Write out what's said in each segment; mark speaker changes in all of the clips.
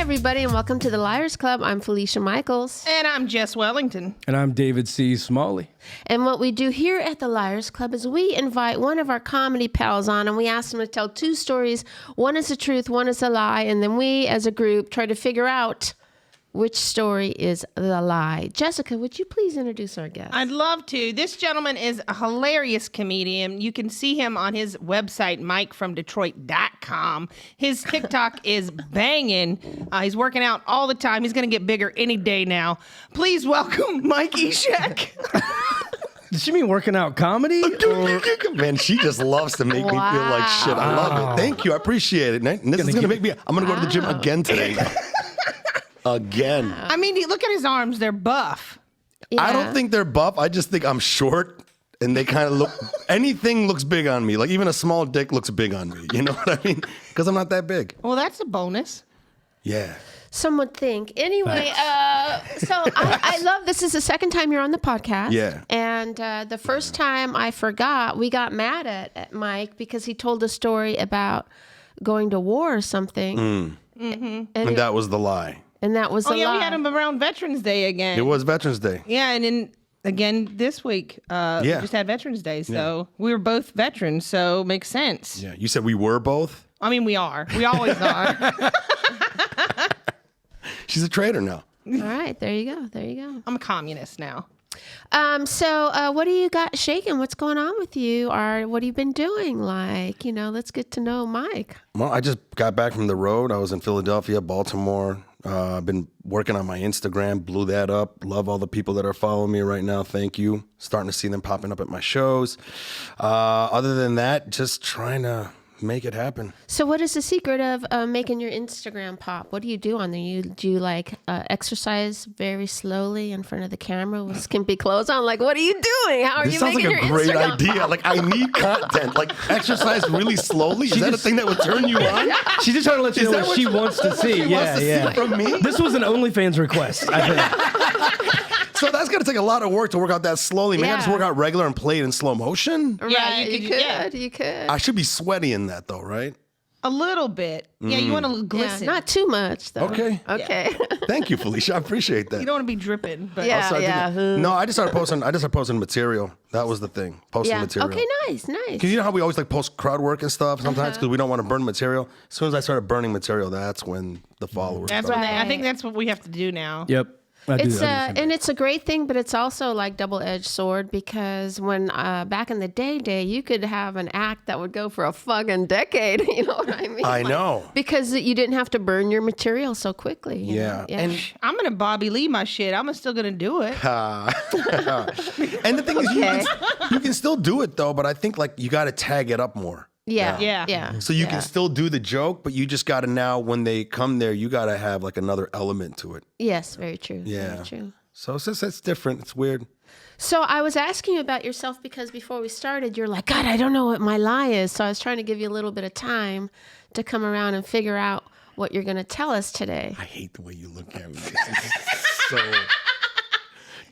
Speaker 1: everybody, and welcome to the Liars Club. I'm Felicia Michaels.
Speaker 2: And I'm Jess Wellington.
Speaker 3: And I'm David C. Smalley.
Speaker 1: And what we do here at the Liars Club is we invite one of our comedy pals on, and we ask them to tell two stories. One is the truth, one is a lie, and then we, as a group, try to figure out which story is the lie. Jessica, would you please introduce our guest?
Speaker 2: I'd love to. This gentleman is a hilarious comedian. You can see him on his website, MikeFromDetroit.com. His TikTok is banging. He's working out all the time. He's going to get bigger any day now. Please welcome Mike Eshaq.
Speaker 3: Does she mean working out comedy?
Speaker 4: Man, she just loves to make me feel like shit. I love it. Thank you. I appreciate it. And this is going to make me... I'm going to go to the gym again today. Again.
Speaker 2: I mean, look at his arms. They're buff.
Speaker 1: Yeah.
Speaker 4: I don't think they're buff. I just think I'm short and they kind of look, anything looks big on me. Like even a small dick looks big on me. You know what I mean? Because I'm not that big.
Speaker 2: Well, that's a bonus.
Speaker 4: Yeah.
Speaker 1: Some would think. Anyway, so I love this is the second time you're on the podcast.
Speaker 4: Yeah.
Speaker 1: And the first time I forgot, we got mad at Mike because he told a story about going to war or something.
Speaker 4: And that was the lie.
Speaker 1: And that was
Speaker 2: Oh,
Speaker 1: a
Speaker 2: yeah,
Speaker 1: lie.
Speaker 2: we had him around Veterans Day again.
Speaker 4: It was Veterans Day.
Speaker 2: Yeah, and then again this week, we just had Veterans Day. So we were both veterans, so makes sense.
Speaker 4: Yeah. You said we were both?
Speaker 2: I mean, we are. We always are.
Speaker 4: She's a traitor now.
Speaker 1: All right, there you go. There you go.
Speaker 2: I'm a communist now.
Speaker 1: So what do you got shaking? What's going on with you? Or what have you been doing? Like, let's get to know Mike.
Speaker 4: Well, I just got back from the road. I was in Philadelphia, Baltimore. I've been working on my Instagram, blew that up. Love all the people that are following me right now. Thank you. Starting to see them popping up at my shows. Other than that, just trying to make it happen.
Speaker 1: So what is the secret of making your Instagram pop? What do you do on there? Do you exercise very slowly in front of the camera with skimpy clothes on? Like, what are you doing? How are
Speaker 4: This
Speaker 1: you
Speaker 4: sounds
Speaker 1: making
Speaker 4: like a
Speaker 1: your
Speaker 4: great
Speaker 1: Instagram
Speaker 4: idea.
Speaker 1: pop?
Speaker 4: Like, I need content. Like, exercise really slowly. Is that a thing that would turn you on?
Speaker 3: She's just trying to let you know
Speaker 4: that
Speaker 3: what
Speaker 4: what
Speaker 3: she
Speaker 4: you-
Speaker 3: wants to see.
Speaker 4: She
Speaker 3: Yeah,
Speaker 4: wants to
Speaker 3: yeah.
Speaker 4: see from me?
Speaker 3: This was an OnlyFans request, I think.
Speaker 4: So that's going to take a lot of work to work out that slowly. Maybe I just
Speaker 1: Yeah.
Speaker 4: work out regular and play it in slow motion.
Speaker 2: Yeah, you could- yeah.
Speaker 1: You could.
Speaker 4: I should be sweaty in that, though, right?
Speaker 2: A little bit. Yeah, you want to
Speaker 1: Yeah,
Speaker 2: glisten.
Speaker 1: not too much, though.
Speaker 4: Okay.
Speaker 1: Okay.
Speaker 4: Thank you, Felicia. I appreciate that.
Speaker 2: You don't want to be dripping. But
Speaker 1: Yeah.
Speaker 4: I'll start doing that. No, I just started posting material. That was the thing. Posting material.
Speaker 1: Okay, nice.
Speaker 4: Because you know how we always post crowd work and stuff sometimes because we don't want to burn material. As soon as I started burning material, that's when the followers
Speaker 2: That's
Speaker 4: started.
Speaker 2: what I
Speaker 1: Right.
Speaker 2: think that's what we have to do now.
Speaker 3: Yep. I do
Speaker 1: It's
Speaker 3: that.
Speaker 1: and it's a great thing, but it's also like double-edged sword because when back in the day, you could have an act that would go for a fucking decade. You know what I mean?
Speaker 4: I know.
Speaker 1: Because you didn't have to burn your material so quickly. you know?
Speaker 4: Yeah. And
Speaker 2: I'm going to Bobby Lee my shit. I'm still going to do it.
Speaker 4: and the thing is, you can still do it though, but I think like you got to tag it up more.
Speaker 1: yeah,
Speaker 2: Yeah.
Speaker 1: yeah.
Speaker 4: So you can still do the joke, but you just got to now when they come there, you got to have like another element to it.
Speaker 1: Yes, very true.
Speaker 4: Yeah.
Speaker 1: Very true.
Speaker 4: So it's different. It's weird.
Speaker 1: So I was asking you about yourself because before we started, you're like, God, I don't know what my lie is. So I was trying to give you a little bit of time to come around and figure out what you're going to tell us today.
Speaker 4: I hate the way you look at me. This is so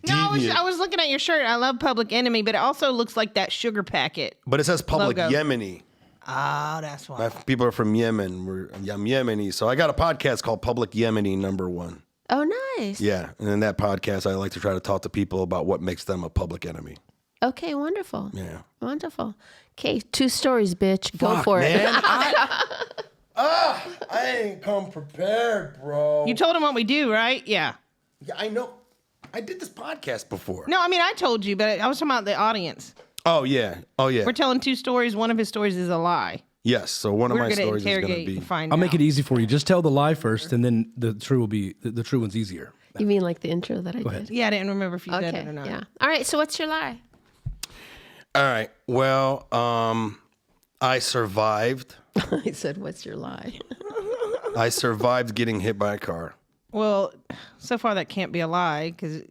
Speaker 2: No,
Speaker 4: deviant.
Speaker 2: I was looking at your shirt. I love Public Enemy, but it also looks like that sugar packet.
Speaker 4: But it says Public
Speaker 2: Logo.
Speaker 4: Yemeni.
Speaker 2: Oh, that's why.
Speaker 4: My people are from Yemen. I'm Yemeni. So I got a podcast called Public Yemeni #1.
Speaker 1: Oh, nice.
Speaker 4: Yeah. And in that podcast, I like to try to talk to people about what makes them a public enemy.
Speaker 1: Okay, wonderful.
Speaker 4: Yeah.
Speaker 1: Wonderful. Okay, 2 stories, bitch. Go for it.
Speaker 4: Man, I ain't come prepared, bro.
Speaker 2: You told him what we do, right? Yeah.
Speaker 4: Yeah, I know. I did this podcast before.
Speaker 2: No, I mean, I told you, but I was talking about the audience.
Speaker 4: Oh, yeah. Oh, yeah.
Speaker 2: We're telling 2 stories. One of his stories is a lie.
Speaker 4: Yes. So one of
Speaker 2: We're
Speaker 4: my
Speaker 2: going to
Speaker 4: stories is going to
Speaker 2: interrogate
Speaker 4: be...
Speaker 2: and find
Speaker 3: I'll
Speaker 2: out.
Speaker 3: make it easy for you. Just tell the lie first, and then the true will be the true one's easier.
Speaker 1: You mean like the intro that I
Speaker 3: ahead.
Speaker 1: did?
Speaker 2: Yeah, I didn't remember if you said
Speaker 1: Okay,
Speaker 2: it or not.
Speaker 1: yeah. All right, so what's your lie?
Speaker 4: All right. Well, I survived.
Speaker 1: I said, what's your lie?
Speaker 4: I survived getting hit by a car.
Speaker 2: Well, so far that can't be a lie because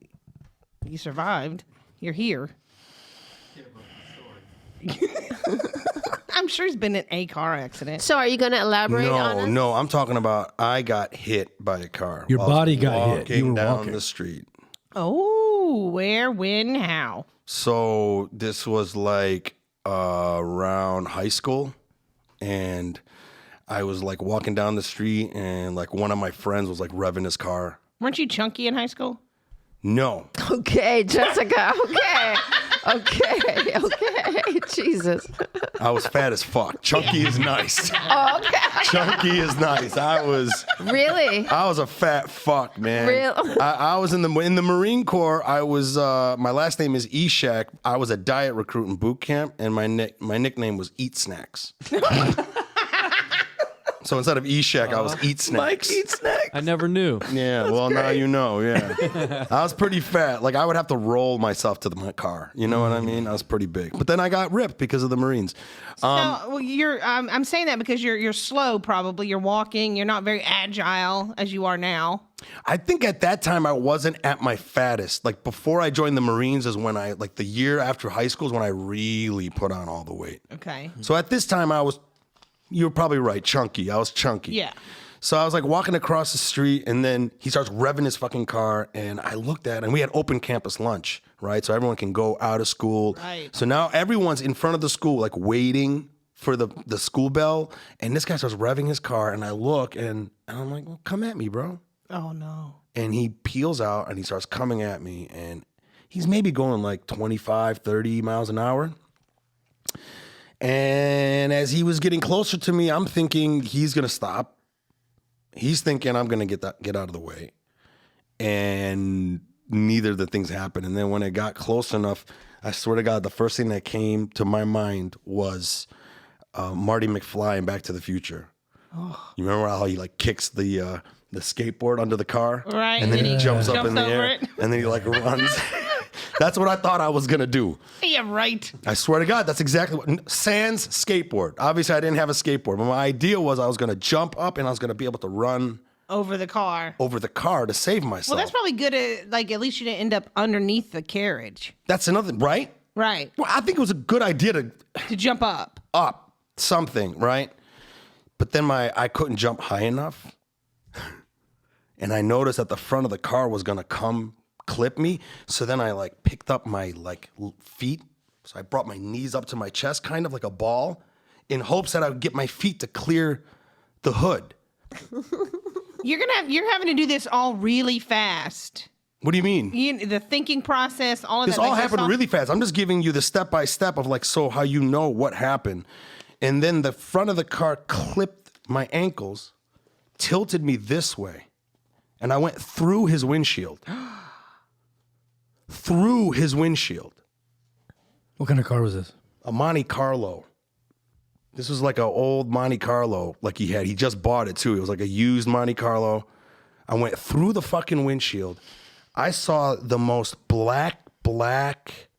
Speaker 2: you survived. You're here. I'm sure he's been in a car accident.
Speaker 1: So are you going to elaborate on it?
Speaker 4: No. I'm talking about I got hit by a car.
Speaker 3: Your
Speaker 4: while I was
Speaker 3: body got hit.
Speaker 4: walking
Speaker 3: You were
Speaker 4: down
Speaker 3: walking.
Speaker 4: the street.
Speaker 2: Oh, where, when, how?
Speaker 4: So this was like around high school, and I was like walking down the street and like one of my friends was like revving his car.
Speaker 2: Weren't you chunky in high school?
Speaker 4: No.
Speaker 1: Okay, Jessica. Okay. Jesus.
Speaker 4: I was fat as fuck. Chunky is nice.
Speaker 1: Oh, okay.
Speaker 4: Chunky is nice. I was
Speaker 1: Really?
Speaker 4: a fat fuck, man.
Speaker 1: Real?
Speaker 4: I was in the Marine Corps. I was my last name is Eshaq. I was a diet recruit in boot camp, and my nickname was Eat Snacks. So instead of Eshaq, I was Eat Snacks.
Speaker 3: Mike, eat snacks.
Speaker 5: I never knew.
Speaker 4: Yeah, well, now you know, yeah. I was pretty fat. Like, I would have to roll myself to my car. You know what I mean? I was pretty big. But then I got ripped because of the Marines.
Speaker 2: No, well, I'm saying that because you're slow. Probably you're walking. You're not very agile as you are now.
Speaker 4: I think at that time I wasn't at my fattest. Like, before I joined the Marines is when like, the year after high school is when I really put on all the weight.
Speaker 2: Okay.
Speaker 4: So at this time you were probably right, chunky. I was chunky.
Speaker 2: Yeah.
Speaker 4: So I was like walking across the street, and then he starts revving his fucking car, and I looked at it, and we had open campus lunch, right? So everyone can go out of school.
Speaker 2: Right.
Speaker 4: So now everyone's in front of the school, like waiting for the school bell, and this guy starts revving his car, and I look, and I'm like, well, come at me, bro.
Speaker 2: Oh no.
Speaker 4: And he peels out, and he starts coming at me, and he's maybe going like 25, 30 miles an hour. And as he was getting closer to me, I'm thinking he's going to stop. He's thinking I'm going to get out of the way. And neither of the things happened. And then when it got close enough, I swear to God, the first thing that came to my mind was Marty McFly in Back to the Future. Oh. You remember how he like kicks the skateboard under the car?
Speaker 2: Right.
Speaker 4: And then he jumps up
Speaker 2: Jumps
Speaker 4: in the
Speaker 2: over
Speaker 4: air.
Speaker 2: it.
Speaker 4: And then he like runs. That's what I thought I was going to do.
Speaker 2: Yeah, right.
Speaker 4: I swear to God, that's exactly what. Sans skateboard. Obviously, I didn't have a skateboard, but my idea was I was going to jump up and I was going to be able to run
Speaker 2: Over the car.
Speaker 4: over the car to save myself.
Speaker 2: Well, that's probably good. At least you didn't end up underneath the carriage.
Speaker 4: That's another, right?
Speaker 2: Right.
Speaker 4: Well, I think it was a good idea to
Speaker 2: To jump up.
Speaker 4: up something, right? But then I couldn't jump high enough. And I noticed that the front of the car was going to come clip me. So then I like picked up my like feet. So I brought my knees up to my chest, kind of like a ball, in hopes that I would get my feet to clear the hood.
Speaker 2: You're having to do this all really fast.
Speaker 4: What do you mean?
Speaker 2: The thinking process, all of
Speaker 4: This
Speaker 2: that.
Speaker 4: all
Speaker 2: like,
Speaker 4: happened really fast. I'm just giving you the step by step of like, so how you know what happened. And then the front of the car clipped my ankles, tilted me this way, and I went through his windshield. Through his windshield.
Speaker 3: What kind of car was this?
Speaker 4: A Monte Carlo. This was like an old Monte Carlo like he had. He just bought it too. It was like a used Monte Carlo. I went through the fucking windshield. I saw the most black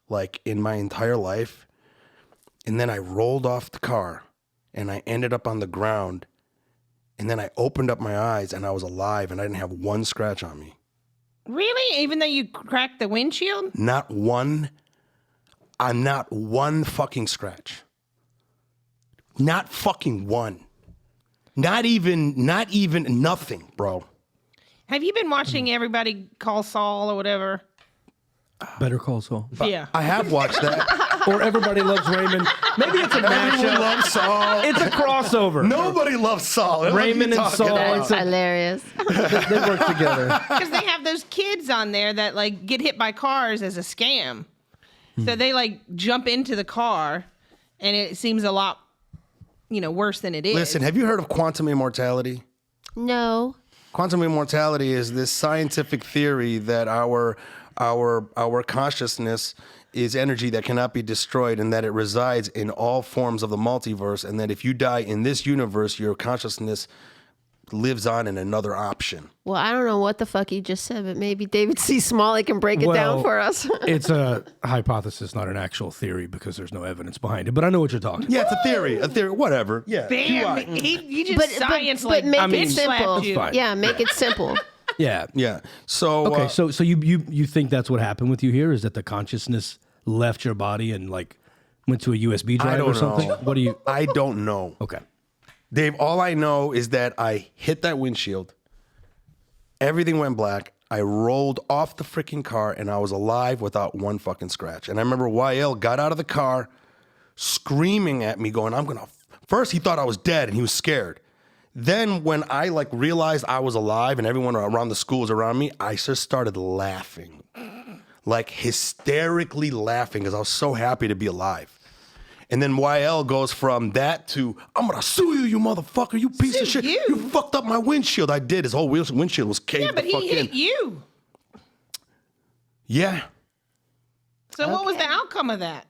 Speaker 4: like in my entire life. And then I rolled off the car and I ended up on the ground. And then I opened up my eyes and I was alive and I didn't have one scratch on me.
Speaker 2: Really? Even though you cracked the windshield?
Speaker 4: Not one. I'm not one fucking scratch. Not fucking one. Not even nothing, bro.
Speaker 2: Have you been watching Everybody Call Saul or whatever?
Speaker 3: Better Call Saul.
Speaker 2: Yeah.
Speaker 4: I have watched that.
Speaker 3: Or Everybody Loves Raymond. Maybe it's a
Speaker 4: Everyone
Speaker 3: mashup.
Speaker 4: loves Saul.
Speaker 3: It's a crossover.
Speaker 4: Nobody loves Saul. What are you
Speaker 3: Raymond and
Speaker 4: talking
Speaker 3: Saul.
Speaker 4: about?
Speaker 1: That's hilarious.
Speaker 3: They work together.
Speaker 2: Because they have those kids on there that like get hit by cars as a scam. So they like jump into the car and it seems a lot, worse than it is.
Speaker 4: Listen, have you heard of quantum immortality?
Speaker 1: No.
Speaker 4: Quantum immortality is this scientific theory that our consciousness is energy that cannot be destroyed and that it resides in all forms of the multiverse, and that if you die in this universe, your consciousness lives on in another option.
Speaker 1: Well, I don't know what the fuck he just said, but maybe David C. Smalley can break it down for us.
Speaker 3: It's a hypothesis, not an actual theory, because there's no evidence behind it. But I know what you're talking about.
Speaker 4: Yeah, it's a theory, whatever. Yeah.
Speaker 2: Damn, you just science
Speaker 1: but make
Speaker 2: bitch
Speaker 1: it simple.
Speaker 2: slapped you.
Speaker 3: fine.
Speaker 1: Yeah, make it simple.
Speaker 3: Yeah.
Speaker 4: Yeah. So
Speaker 3: Okay, so you think that's what happened with you here? Is that the consciousness left your body and like went to a USB drive
Speaker 4: don't
Speaker 3: or something?
Speaker 4: know.
Speaker 3: What do you?
Speaker 4: I don't know.
Speaker 3: Okay.
Speaker 4: Dave, all I know is that I hit that windshield. Everything went black. I rolled off the freaking car and I was alive without one fucking scratch. And I remember YL got out of the car screaming at me going, first he thought I was dead and he was scared. Then when I like realized I was alive and everyone around the school was around me, I just started laughing, like hysterically laughing because I was so happy to be alive. And then YL goes from that to, I'm going to sue you, you motherfucker, you piece of shit. You fucked up my windshield. I did. His whole windshield was caved
Speaker 2: Yeah, but
Speaker 4: the fuck
Speaker 2: he
Speaker 4: in.
Speaker 2: hit you.
Speaker 4: Yeah.
Speaker 2: So what was the outcome of that?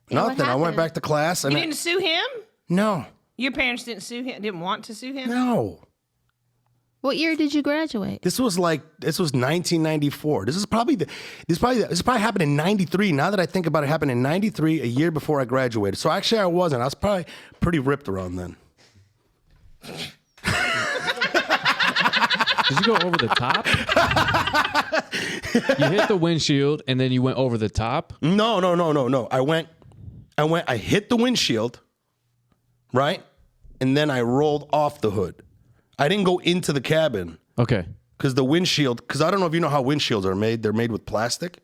Speaker 1: Yeah, what
Speaker 4: Nothing. I went
Speaker 1: happened?
Speaker 4: back to class and
Speaker 2: You didn't sue him?
Speaker 4: no.
Speaker 2: Your parents didn't sue him? Didn't want to sue him?
Speaker 4: No.
Speaker 1: What year did you graduate?
Speaker 4: This was 1994. This probably happened in 93. Now that I think about it, it happened in 93, a year before I graduated. So actually I wasn't. I was probably pretty ripped around then.
Speaker 5: Did you go over the top? You hit the windshield and then you went over the top?
Speaker 4: No. I hit the windshield, right? And then I rolled off the hood. I didn't go into the cabin.
Speaker 5: Okay.
Speaker 4: Because the windshield, because I don't know if you know how windshields are made. They're made with plastic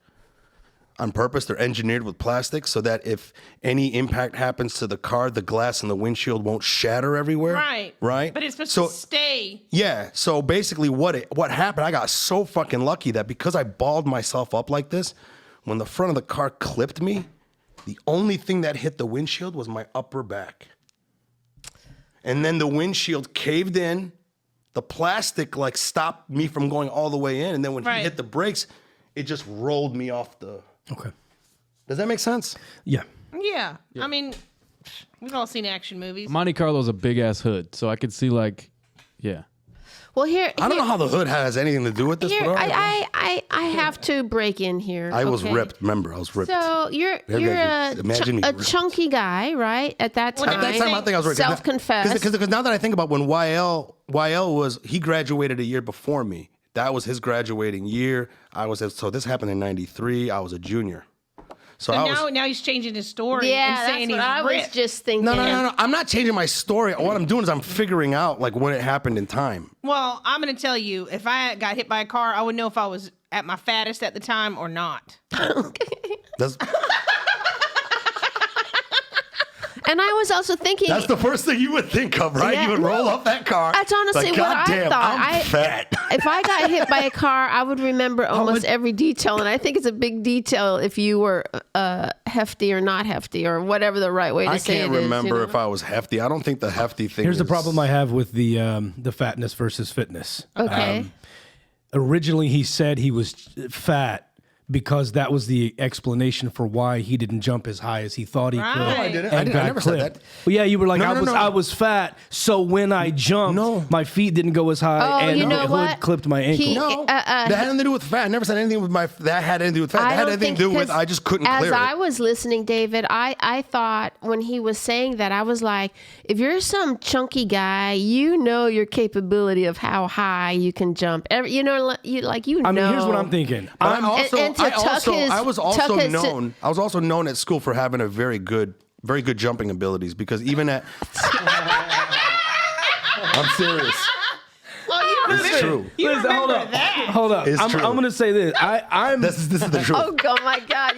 Speaker 4: on purpose. They're engineered with plastic so that if any impact happens to the car, the glass in the windshield won't shatter everywhere.
Speaker 2: Right.
Speaker 4: Right?
Speaker 2: But it's supposed to stay.
Speaker 4: Yeah. So basically what happened, I got so fucking lucky that because I balled myself up like this, when the front of the car clipped me, the only thing that hit the windshield was my upper back. And then the windshield caved in. The plastic like stopped me from going all the way in. And then when he hit the brakes, it just rolled me off the...
Speaker 3: Okay.
Speaker 4: Does that make sense?
Speaker 3: Yeah.
Speaker 2: Yeah. I mean, we've all seen action movies.
Speaker 5: Monte Carlo's a big ass hood, so I could see like, yeah.
Speaker 1: Well, here
Speaker 4: I don't know how the hood has anything to do with this.
Speaker 1: Here,
Speaker 4: but all right.
Speaker 1: I have to break in here.
Speaker 4: I was
Speaker 1: okay?
Speaker 4: ripped. Remember, I was ripped.
Speaker 1: So you're
Speaker 4: Imagine me
Speaker 1: a
Speaker 4: ripped.
Speaker 1: chunky guy, right? At that time,
Speaker 4: At that time, I think I was ripped.
Speaker 1: Self-confessed.
Speaker 4: Because now that I think about when he graduated a year before me. That was his graduating year. So this happened in 93. I was a junior. So
Speaker 2: now he's changing his story
Speaker 1: Yeah,
Speaker 2: and saying
Speaker 1: that's what I
Speaker 2: he's
Speaker 1: was
Speaker 2: ripped.
Speaker 1: just thinking.
Speaker 4: No. I'm not changing my story. What I'm doing is I'm figuring out like when it happened in time.
Speaker 2: Well, I'm going to tell you, if I got hit by a car, I would know if I was at my fattest at the time or not.
Speaker 4: That's
Speaker 1: And I was also thinking.
Speaker 4: the first thing you would think of, right?
Speaker 1: Yeah,
Speaker 4: you would roll
Speaker 1: no.
Speaker 4: off that car.
Speaker 1: That's honestly
Speaker 4: like,
Speaker 1: what
Speaker 4: God
Speaker 1: I
Speaker 4: damn,
Speaker 1: thought.
Speaker 4: I'm fat.
Speaker 1: If I got hit by a car, I would remember almost every detail, and I think it's a big detail if you were hefty or not hefty or whatever the right way to
Speaker 4: I
Speaker 1: say it
Speaker 4: can't
Speaker 1: is.
Speaker 4: remember if I was hefty. I don't think the hefty thing.
Speaker 3: Here's the
Speaker 4: is-
Speaker 3: problem I have with the fatness versus fitness.
Speaker 1: Okay.
Speaker 3: Originally, he said he was fat because that was the explanation for why he didn't jump as high as he thought he could.
Speaker 2: Right. No, I
Speaker 4: didn't.
Speaker 3: and
Speaker 4: I
Speaker 3: got
Speaker 4: never said
Speaker 3: clipped.
Speaker 4: that.
Speaker 3: Well, yeah, you were like,
Speaker 4: No, no.
Speaker 3: I was fat, so when I jumped, my feet didn't go as high,
Speaker 1: Oh,
Speaker 3: and
Speaker 1: you know
Speaker 3: the hood
Speaker 1: what?
Speaker 3: clipped my ankle.
Speaker 4: No, that had nothing to do with fat. I never said anything with that had anything to do with fat. That had anything to do with I just couldn't clear
Speaker 1: As I
Speaker 4: it.
Speaker 1: was listening, David, I thought when he was saying that, I was like, if you're some chunky guy, you know your capability of how high you can jump.
Speaker 3: I mean, here's what I'm thinking.
Speaker 4: But
Speaker 1: and to tuck
Speaker 4: I was also
Speaker 1: his-
Speaker 4: known. I was also known at school for having a very good jumping abilities because even at. I'm serious. It's true.
Speaker 2: You
Speaker 3: Listen,
Speaker 2: remember
Speaker 3: hold up.
Speaker 2: that.
Speaker 3: Hold up.
Speaker 4: It's
Speaker 3: I'm
Speaker 4: true.
Speaker 3: going to say this. I'm.
Speaker 4: This is the truth.
Speaker 1: Oh my God!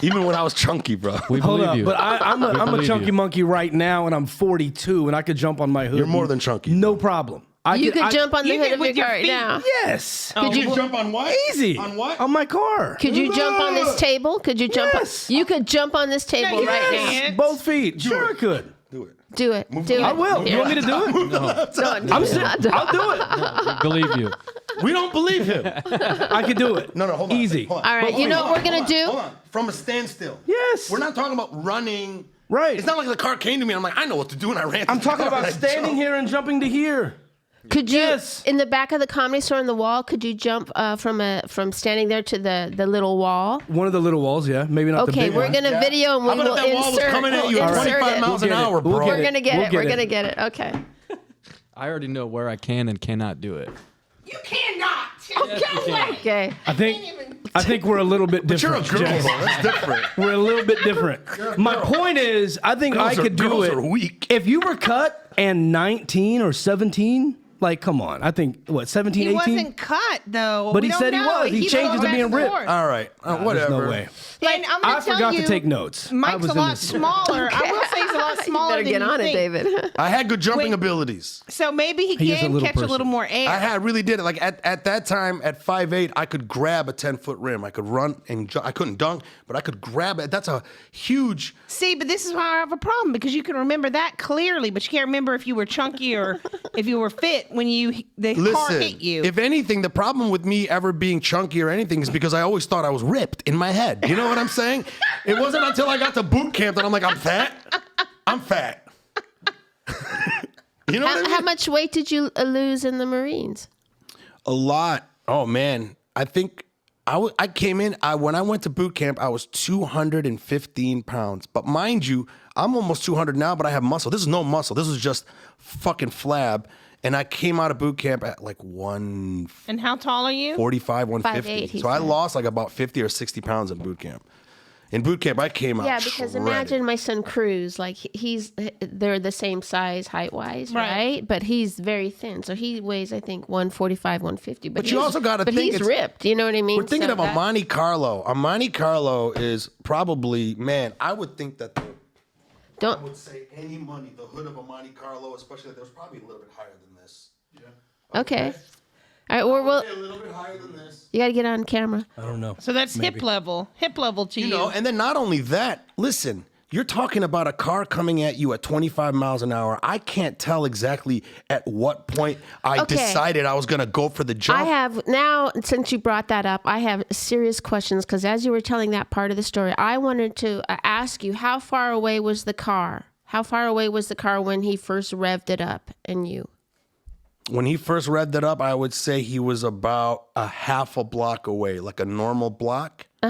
Speaker 4: Even when I was chunky, bro.
Speaker 5: We
Speaker 3: Hold
Speaker 5: believe
Speaker 3: up,
Speaker 5: you.
Speaker 3: but I'm a
Speaker 5: believe
Speaker 3: chunky
Speaker 5: you.
Speaker 3: monkey right now, and I'm 42, and I could jump on my hood.
Speaker 4: You're more than chunky.
Speaker 3: No problem.
Speaker 1: You could jump on the
Speaker 2: You
Speaker 1: hood
Speaker 2: could
Speaker 1: of your
Speaker 2: with your
Speaker 1: car right
Speaker 2: feet.
Speaker 1: now.
Speaker 3: Yes.
Speaker 1: Could you
Speaker 4: jump on what?
Speaker 3: Easy.
Speaker 4: On what?
Speaker 3: On my car.
Speaker 1: Could you jump on this table? Could you jump?
Speaker 3: Yes.
Speaker 1: You could jump on this table
Speaker 2: you
Speaker 1: right
Speaker 2: can't.
Speaker 3: Both feet. Sure, I could.
Speaker 4: Do it.
Speaker 1: now. Do it. Do it.
Speaker 3: I will. You want me to do it?
Speaker 1: No,
Speaker 3: I'm serious. I'll do it.
Speaker 5: We believe you.
Speaker 4: We don't believe him.
Speaker 3: I could do it.
Speaker 4: No, hold on.
Speaker 3: Easy.
Speaker 4: Hold on.
Speaker 1: All right,
Speaker 4: But
Speaker 1: you know what we're gonna do?
Speaker 4: Hold on. From a standstill.
Speaker 3: Yes.
Speaker 4: We're not talking about running.
Speaker 3: Right.
Speaker 4: It's not like the car came to me. I'm like, I know what to do, and I ran. To
Speaker 3: I'm
Speaker 4: the
Speaker 3: talking
Speaker 4: car
Speaker 3: about
Speaker 4: and I
Speaker 3: standing
Speaker 4: jumped.
Speaker 3: here and jumping to here.
Speaker 1: Could you,
Speaker 3: Yes.
Speaker 1: in the back of the Comedy Store on the wall, could you jump from standing there to the little wall?
Speaker 3: One of the little walls, yeah. Maybe not the
Speaker 1: Okay,
Speaker 3: big
Speaker 1: we're
Speaker 3: one.
Speaker 1: gonna video and we
Speaker 4: How about
Speaker 1: will
Speaker 4: if that wall was
Speaker 1: insert.
Speaker 4: coming at you
Speaker 1: we'll
Speaker 4: at
Speaker 1: insert
Speaker 4: 25
Speaker 1: it.
Speaker 4: miles an
Speaker 3: We'll get it.
Speaker 4: hour,
Speaker 3: We'll
Speaker 4: bro?
Speaker 3: get
Speaker 1: We're
Speaker 3: it.
Speaker 1: gonna get
Speaker 3: We'll
Speaker 1: it.
Speaker 3: get
Speaker 1: We're
Speaker 3: it.
Speaker 1: gonna get it. Okay.
Speaker 5: I already know where I can and cannot do it.
Speaker 2: You cannot.
Speaker 1: Okay.
Speaker 3: I think we're a little bit
Speaker 4: But you're a
Speaker 3: different.
Speaker 4: girl,
Speaker 3: Jess.
Speaker 4: though. That's different.
Speaker 3: We're a little bit different. My point is, I think I could do
Speaker 4: girls
Speaker 3: it.
Speaker 4: are weak.
Speaker 3: If you were cut and 19 or 17, Like, come on. I think, what, 17,
Speaker 2: He
Speaker 3: 18?
Speaker 2: wasn't cut though.
Speaker 3: But
Speaker 2: We
Speaker 3: he
Speaker 2: don't
Speaker 3: said he
Speaker 2: know.
Speaker 3: was. He
Speaker 2: Keep
Speaker 3: changed
Speaker 2: going
Speaker 3: it to
Speaker 2: back
Speaker 3: being
Speaker 2: and
Speaker 3: ripped.
Speaker 2: forth.
Speaker 4: All right,
Speaker 3: There's
Speaker 4: whatever.
Speaker 3: no way.
Speaker 2: And I'm gonna
Speaker 3: I
Speaker 2: tell
Speaker 3: forgot
Speaker 2: you,
Speaker 3: to take notes. I
Speaker 2: Mike's
Speaker 3: was
Speaker 2: a
Speaker 3: in
Speaker 2: lot
Speaker 3: this-
Speaker 2: smaller. I will say he's a lot smaller
Speaker 1: Better
Speaker 2: than
Speaker 1: get
Speaker 2: you
Speaker 1: on it,
Speaker 2: think.
Speaker 1: David.
Speaker 4: I had good jumping
Speaker 2: Wait.
Speaker 4: abilities.
Speaker 2: So maybe he
Speaker 3: He is a
Speaker 2: can
Speaker 3: little
Speaker 2: catch a little
Speaker 3: person.
Speaker 2: more air.
Speaker 4: I really did it. Like at that time, at 5'8", I could grab a 10-foot rim. I could run and I couldn't dunk, but I could grab it. That's a huge.
Speaker 2: See, but this is why I have a problem because you can remember that clearly, but you can't remember if you were chunky or if you were fit when the car
Speaker 4: Listen,
Speaker 2: hit you.
Speaker 4: if anything, the problem with me ever being chunky or anything is because I always thought I was ripped in my head. You know what I'm saying? It wasn't until I got to boot camp that I'm like, I'm fat. I'm fat. You know what I mean?
Speaker 1: How much weight did you lose in the Marines?
Speaker 4: A lot. Oh man, I think I came in. When I went to boot camp, I was 215 pounds. But mind you, I'm almost 200 now, but I have muscle. This is no muscle. This is just fucking flab. And I came out of boot camp at like 145,
Speaker 2: And how tall are you?
Speaker 4: 150.
Speaker 1: 5'8", he
Speaker 4: So I
Speaker 1: said.
Speaker 4: lost like about 50 or 60 pounds in boot camp. In boot camp, I came out.
Speaker 1: Yeah, because
Speaker 4: shredded.
Speaker 1: imagine my son Cruz, like they're the same size height wise,
Speaker 2: Right.
Speaker 1: right? But he's very thin, so he weighs I think 145, 150. But
Speaker 4: But you
Speaker 1: he's-
Speaker 4: also gotta
Speaker 1: but
Speaker 4: think
Speaker 1: he's
Speaker 4: it's-
Speaker 1: ripped. You know what I mean?
Speaker 4: We're thinking
Speaker 1: So
Speaker 4: of
Speaker 1: that-
Speaker 4: Amani Carlo. Amani Carlo is probably, man, I would think that I
Speaker 1: Don't
Speaker 4: would say any money, the hood of Amani Carlo, especially, there was probably a little bit higher than this.
Speaker 1: okay. All right, well,
Speaker 4: A little bit higher than this.
Speaker 1: you got to get on camera.
Speaker 3: I don't know.
Speaker 2: So that's hip level to you.
Speaker 4: You know, and then not only that, listen, you're talking about a car coming at you at 25 miles an hour. I can't tell exactly at what point I
Speaker 1: Okay.
Speaker 4: decided I was going to go for the jump.
Speaker 1: I have now, since you brought that up, I have serious questions because as you were telling that part of the story, I wanted to ask you how far away was the car? How far away was the car when he first revved it up and you?
Speaker 4: When he first revved it up, I would say he was about a half a block away, like a normal block. He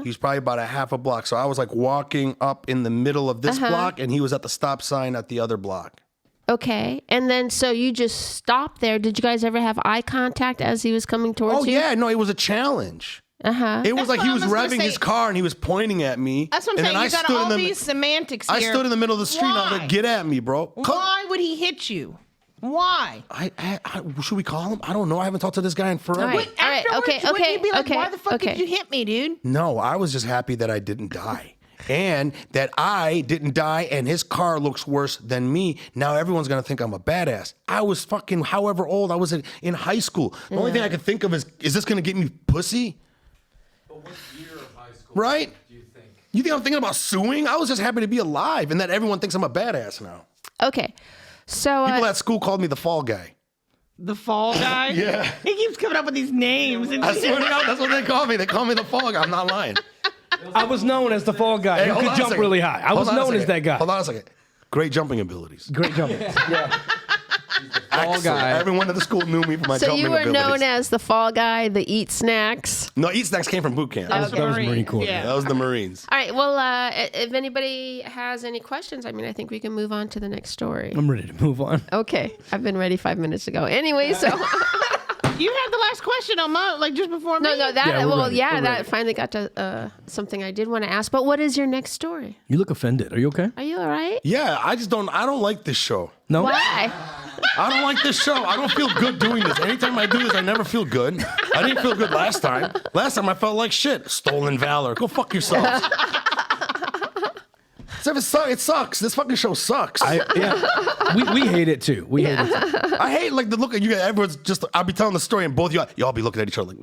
Speaker 4: was probably about a half a block. So I was like walking up in the middle of this block, and he was at the stop sign at the other block.
Speaker 1: Okay. And then so you just stopped there. Did you guys ever have eye contact as he was coming towards
Speaker 4: Oh,
Speaker 1: you?
Speaker 4: yeah. No, it was a challenge. It was
Speaker 2: That's
Speaker 4: like
Speaker 2: what
Speaker 4: he
Speaker 2: I
Speaker 4: was
Speaker 2: was gonna
Speaker 4: revving
Speaker 2: say.
Speaker 4: his car, and he was pointing at me.
Speaker 2: That's what I'm
Speaker 4: and
Speaker 2: saying.
Speaker 4: then
Speaker 2: You got all these semantics
Speaker 4: I
Speaker 2: here.
Speaker 4: stood in the middle of the street, and I was
Speaker 2: Why?
Speaker 4: like, get at me, bro.
Speaker 2: Why would he hit you? Why?
Speaker 4: Should we call him? I don't know. I haven't talked to this guy in forever.
Speaker 1: All right.
Speaker 2: Afterwards,
Speaker 1: okay,
Speaker 2: wouldn't you be like,
Speaker 1: okay,
Speaker 2: why the fuck
Speaker 1: okay.
Speaker 2: did you hit me, dude?
Speaker 4: No, I was just happy that I didn't die. And that I didn't die and his car looks worse than me. Now everyone's going to think I'm a badass. I was fucking however old. I was in high school. The only thing I could think of is this going to get me pussy?
Speaker 5: But what year of high school
Speaker 4: Right?
Speaker 5: do you think?
Speaker 4: You think I'm thinking about suing? I was just happy to be alive and that everyone thinks I'm a badass now.
Speaker 1: Okay. So
Speaker 4: People at school called me the fall guy.
Speaker 2: The fall guy?
Speaker 4: Yeah.
Speaker 2: He keeps coming up with these names. And
Speaker 4: I swear to God, that's what they call me. They call me the fall guy. I'm not lying.
Speaker 3: I was known as the fall guy who
Speaker 4: hold
Speaker 3: could
Speaker 4: on a
Speaker 3: jump
Speaker 4: second.
Speaker 3: really high. I
Speaker 4: Hold
Speaker 3: was
Speaker 4: on a
Speaker 3: known as
Speaker 4: second.
Speaker 3: that guy.
Speaker 4: Hold on a second. Great jumping abilities.
Speaker 3: Great jumper. Yeah.
Speaker 5: Fall
Speaker 4: Excellent.
Speaker 5: guy.
Speaker 4: Everyone at the school knew me for my
Speaker 1: so
Speaker 4: jumping
Speaker 1: you were
Speaker 4: abilities.
Speaker 1: known as the fall guy, the eat snacks.
Speaker 4: No, Eat Snacks came from boot camp.
Speaker 1: Okay.
Speaker 3: That was Marine Corps.
Speaker 2: Yeah.
Speaker 4: That was the Marines.
Speaker 1: All right. Well, if anybody has any questions, I mean, I think we can move on to the next story.
Speaker 3: I'm ready to move on.
Speaker 1: Okay. I've been ready 5 minutes ago. Anyway, so
Speaker 2: You had the last question on my, like just before me.
Speaker 1: no, that
Speaker 3: Yeah, we're ready. We're
Speaker 1: that
Speaker 3: ready.
Speaker 1: finally got to something I did want to ask. But what is your next story?
Speaker 3: You look offended. Are you okay?
Speaker 1: Are you all right?
Speaker 4: Yeah, I don't like this show.
Speaker 3: No?
Speaker 1: Why?
Speaker 4: I don't like this show. I don't feel good doing this. Anytime I do this, I never feel good. I didn't feel good last time. Last time I felt like shit. Stolen valor. Go fuck yourselves. It sucks. This fucking show sucks. I
Speaker 3: We hate it too. We hate it too.
Speaker 4: hate like the look at you guys. Everyone's just. I'll be telling the story, and both y'all be looking at each other like.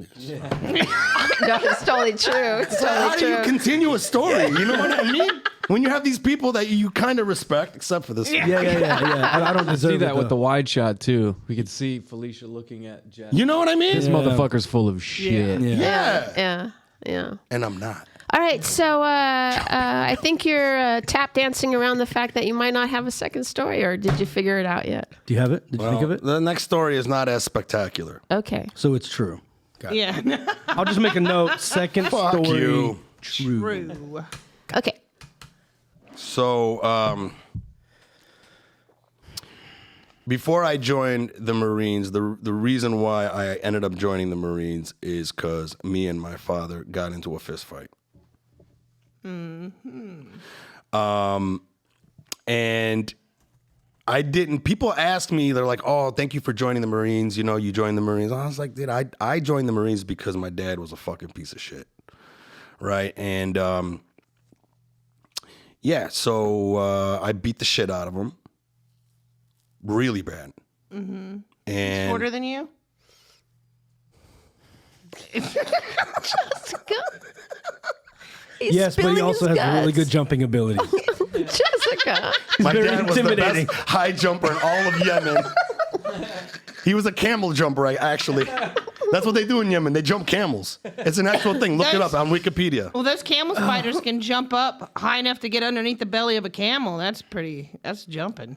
Speaker 1: No, it's totally true. It's
Speaker 4: How
Speaker 1: totally
Speaker 4: do you
Speaker 1: true.
Speaker 4: continue a story? You know what I mean? When you have these people that you kind of respect, except for this.
Speaker 3: Yeah. I don't deserve
Speaker 5: See
Speaker 3: it,
Speaker 5: that with the
Speaker 3: though.
Speaker 5: wide shot too. We could see Felicia looking at Jeff.
Speaker 4: You know what I mean?
Speaker 5: This motherfucker's full of shit.
Speaker 4: Yeah.
Speaker 1: Yeah.
Speaker 4: And I'm not.
Speaker 1: All right, so I think you're tap dancing around the fact that you might not have a second story, or did you figure it out yet?
Speaker 3: Do you have it? Did you think of it?
Speaker 4: The next story is not as spectacular.
Speaker 1: Okay.
Speaker 3: So it's true. Got it.
Speaker 2: Yeah.
Speaker 3: I'll just make a note. Second
Speaker 4: Fuck
Speaker 3: story.
Speaker 4: you.
Speaker 3: True.
Speaker 2: True.
Speaker 1: Okay.
Speaker 4: So, before I joined the Marines, the reason why I ended up joining the Marines is because me and my father got into a fist fight. And I didn't. People ask me, they're like, "Oh, thank you for joining the Marines. You know, you joined the Marines." I was like, "Dude, I joined the Marines because my dad was a fucking piece of shit, right?" And yeah, so I beat the shit out of him, really bad. Mm-hmm. And
Speaker 2: Shorter than you?
Speaker 1: Jessica. He's
Speaker 3: Yes, but he
Speaker 1: spilling
Speaker 3: also
Speaker 1: his
Speaker 3: has really good
Speaker 1: guts.
Speaker 3: jumping ability.
Speaker 1: Jessica.
Speaker 4: my
Speaker 3: very
Speaker 4: dad was the
Speaker 3: intimidating.
Speaker 4: best high jumper in all of Yemen. He was a camel jumper, actually. That's what they do in Yemen. They jump camels. It's an actual thing. Look it up on Wikipedia.
Speaker 2: Well, those camel spiders can jump up high enough to get underneath the belly of a camel. That's jumping.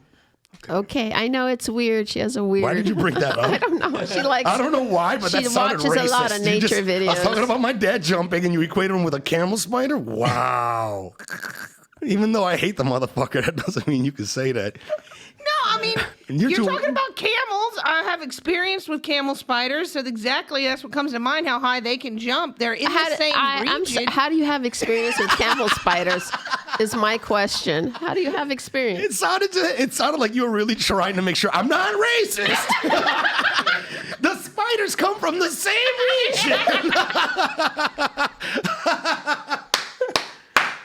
Speaker 1: Okay, I know it's weird. She has a weird.
Speaker 4: Why did you bring that up?
Speaker 1: I don't know. She likes.
Speaker 4: I don't know why, but
Speaker 1: She
Speaker 4: that sounded
Speaker 1: watches
Speaker 4: racist.
Speaker 1: a lot of
Speaker 4: You
Speaker 1: nature
Speaker 4: I
Speaker 1: videos.
Speaker 4: was talking about my dad jumping, and you equated him with a camel spider? Wow. Even though I hate the motherfucker, that doesn't mean you can say that.
Speaker 2: No, I mean,
Speaker 4: You're
Speaker 2: you're
Speaker 4: too-
Speaker 2: talking about camels. I have experience with camel spiders, so exactly that's what comes to mind, how high they can jump. They're in the same region.
Speaker 1: How do you have experience with camel spiders? Is my question. How do you have experience?
Speaker 4: It sounded like you were really trying to make sure I'm not racist. The spiders come from the same region.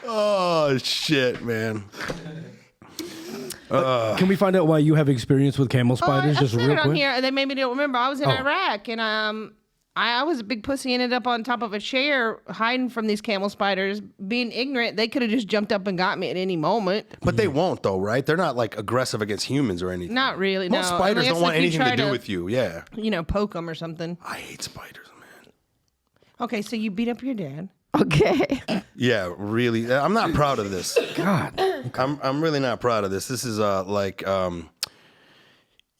Speaker 4: Oh shit, man.
Speaker 3: Can we find out why you have experience with camel spiders?
Speaker 2: I
Speaker 3: Just
Speaker 2: said
Speaker 3: real
Speaker 2: it on
Speaker 3: quick.
Speaker 2: here. They maybe don't remember. I was in Iraq, and I was a big pussy. Ended up on top of a chair, hiding from these camel spiders. Being ignorant, they could have just jumped up and got me at any moment.
Speaker 4: But they won't, though, right? They're not like aggressive against humans or anything.
Speaker 2: Not really.
Speaker 4: Most
Speaker 2: no.
Speaker 4: spiders
Speaker 2: Unless
Speaker 4: don't want
Speaker 2: if you
Speaker 4: anything to
Speaker 2: try
Speaker 4: do with you. Yeah.
Speaker 2: Poke them or something.
Speaker 4: I hate spiders, man.
Speaker 2: Okay, so you beat up your dad.
Speaker 1: Okay.
Speaker 4: Yeah, really. I'm not proud of this.
Speaker 3: God.
Speaker 4: I'm really not proud of this. This is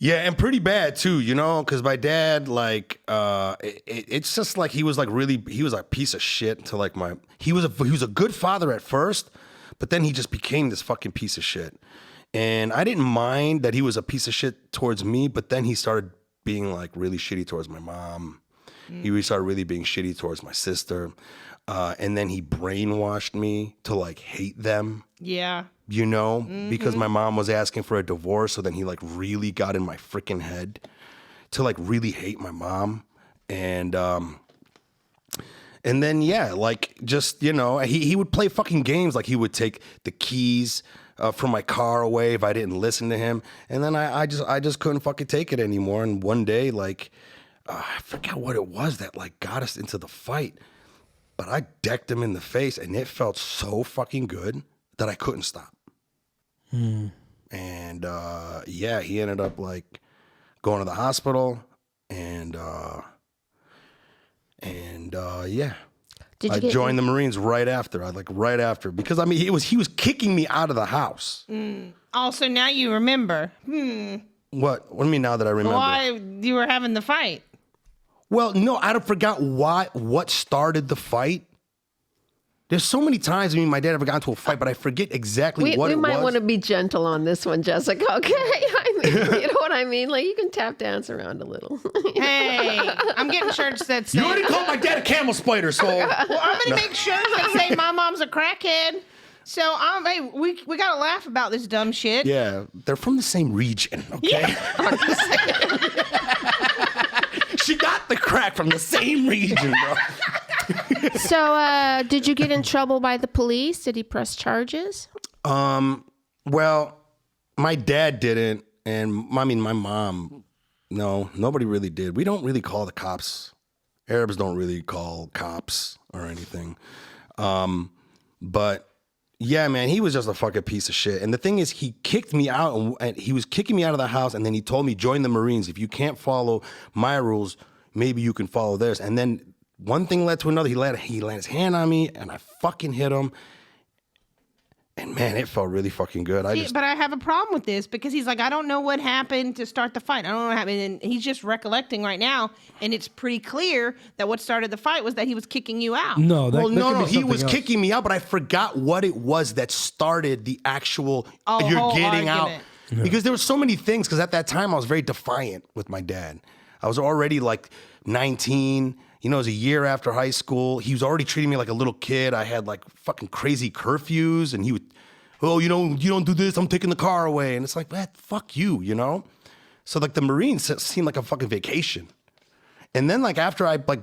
Speaker 4: yeah, and pretty bad too, because my dad, it's just like he was a piece of shit to he was a good father at first, but then he just became this fucking piece of shit. And I didn't mind that he was a piece of shit towards me, but then he started being like really shitty towards my mom. He started really being shitty towards my sister. And then he brainwashed me to like hate them.
Speaker 2: Yeah.
Speaker 4: Because my mom was asking for a divorce. So then he like really got in my freaking head to like really hate my mom. And then, yeah, like just, he would play fucking games. Like he would take the keys from my car away if I didn't listen to him. And then I just couldn't fucking take it anymore. And one day, like, I forgot what it was that like got us into the fight. But I decked him in the face, and it felt so fucking good that I couldn't stop. And yeah, he ended up like going to the hospital, and yeah. I joined the Marines right after. Because I mean he was kicking me out of the house.
Speaker 2: Also, now you remember.
Speaker 4: What do you mean now that I remember?
Speaker 2: Why you were having the fight?
Speaker 4: Well, no, I forgot what started the fight. There's so many times my dad ever got into a fight, but I forget exactly what it was.
Speaker 1: We might want to be gentle on this one, Jessica. Okay, I mean, you know what I mean? Like you can tap dance around a little.
Speaker 2: Hey, I'm getting shirts that say.
Speaker 4: You already called my dad a camel spider, so.
Speaker 2: Well, I'm gonna make shirts that say my mom's a crackhead. So hey, we gotta laugh about this dumb shit.
Speaker 4: Yeah, they're from the same region, okay? She got the crack from the same region, bro.
Speaker 1: So, did you get in trouble by the police? Did he press charges?
Speaker 4: Well, my dad didn't, and my mom, no, nobody really did. We don't really call the cops. Arabs don't really call cops or anything. But yeah, man, he was just a fucking piece of shit. And the thing is, he kicked me out, and he was kicking me out of the house, and then he told me, join the Marines. If you can't follow my rules, maybe you can follow theirs. And then one thing led to another. He laid his hand on me, and I fucking hit him. And man, it felt really fucking good.
Speaker 2: But I have a problem with this because he's like, I don't know what happened to start the fight. I don't know what happened. And he's just recollecting right now. And it's pretty clear that what started the fight was that he was kicking you out.
Speaker 3: No,
Speaker 4: Well,
Speaker 3: could
Speaker 4: no,
Speaker 3: be
Speaker 4: he
Speaker 3: something
Speaker 4: was
Speaker 3: else.
Speaker 4: kicking me out, but I forgot what it was that started the actual
Speaker 2: whole
Speaker 4: you're getting
Speaker 2: argument.
Speaker 4: out. Because there were so many things, because at that time I was very defiant with my dad. I was already like 19, it was a year after high school. He was already treating me like a little kid. I had like fucking crazy curfews, and he would oh, you don't do this, I'm taking the car away. And it's like, man, fuck you, you know? So like the Marines seemed like a fucking vacation. And then like after I like,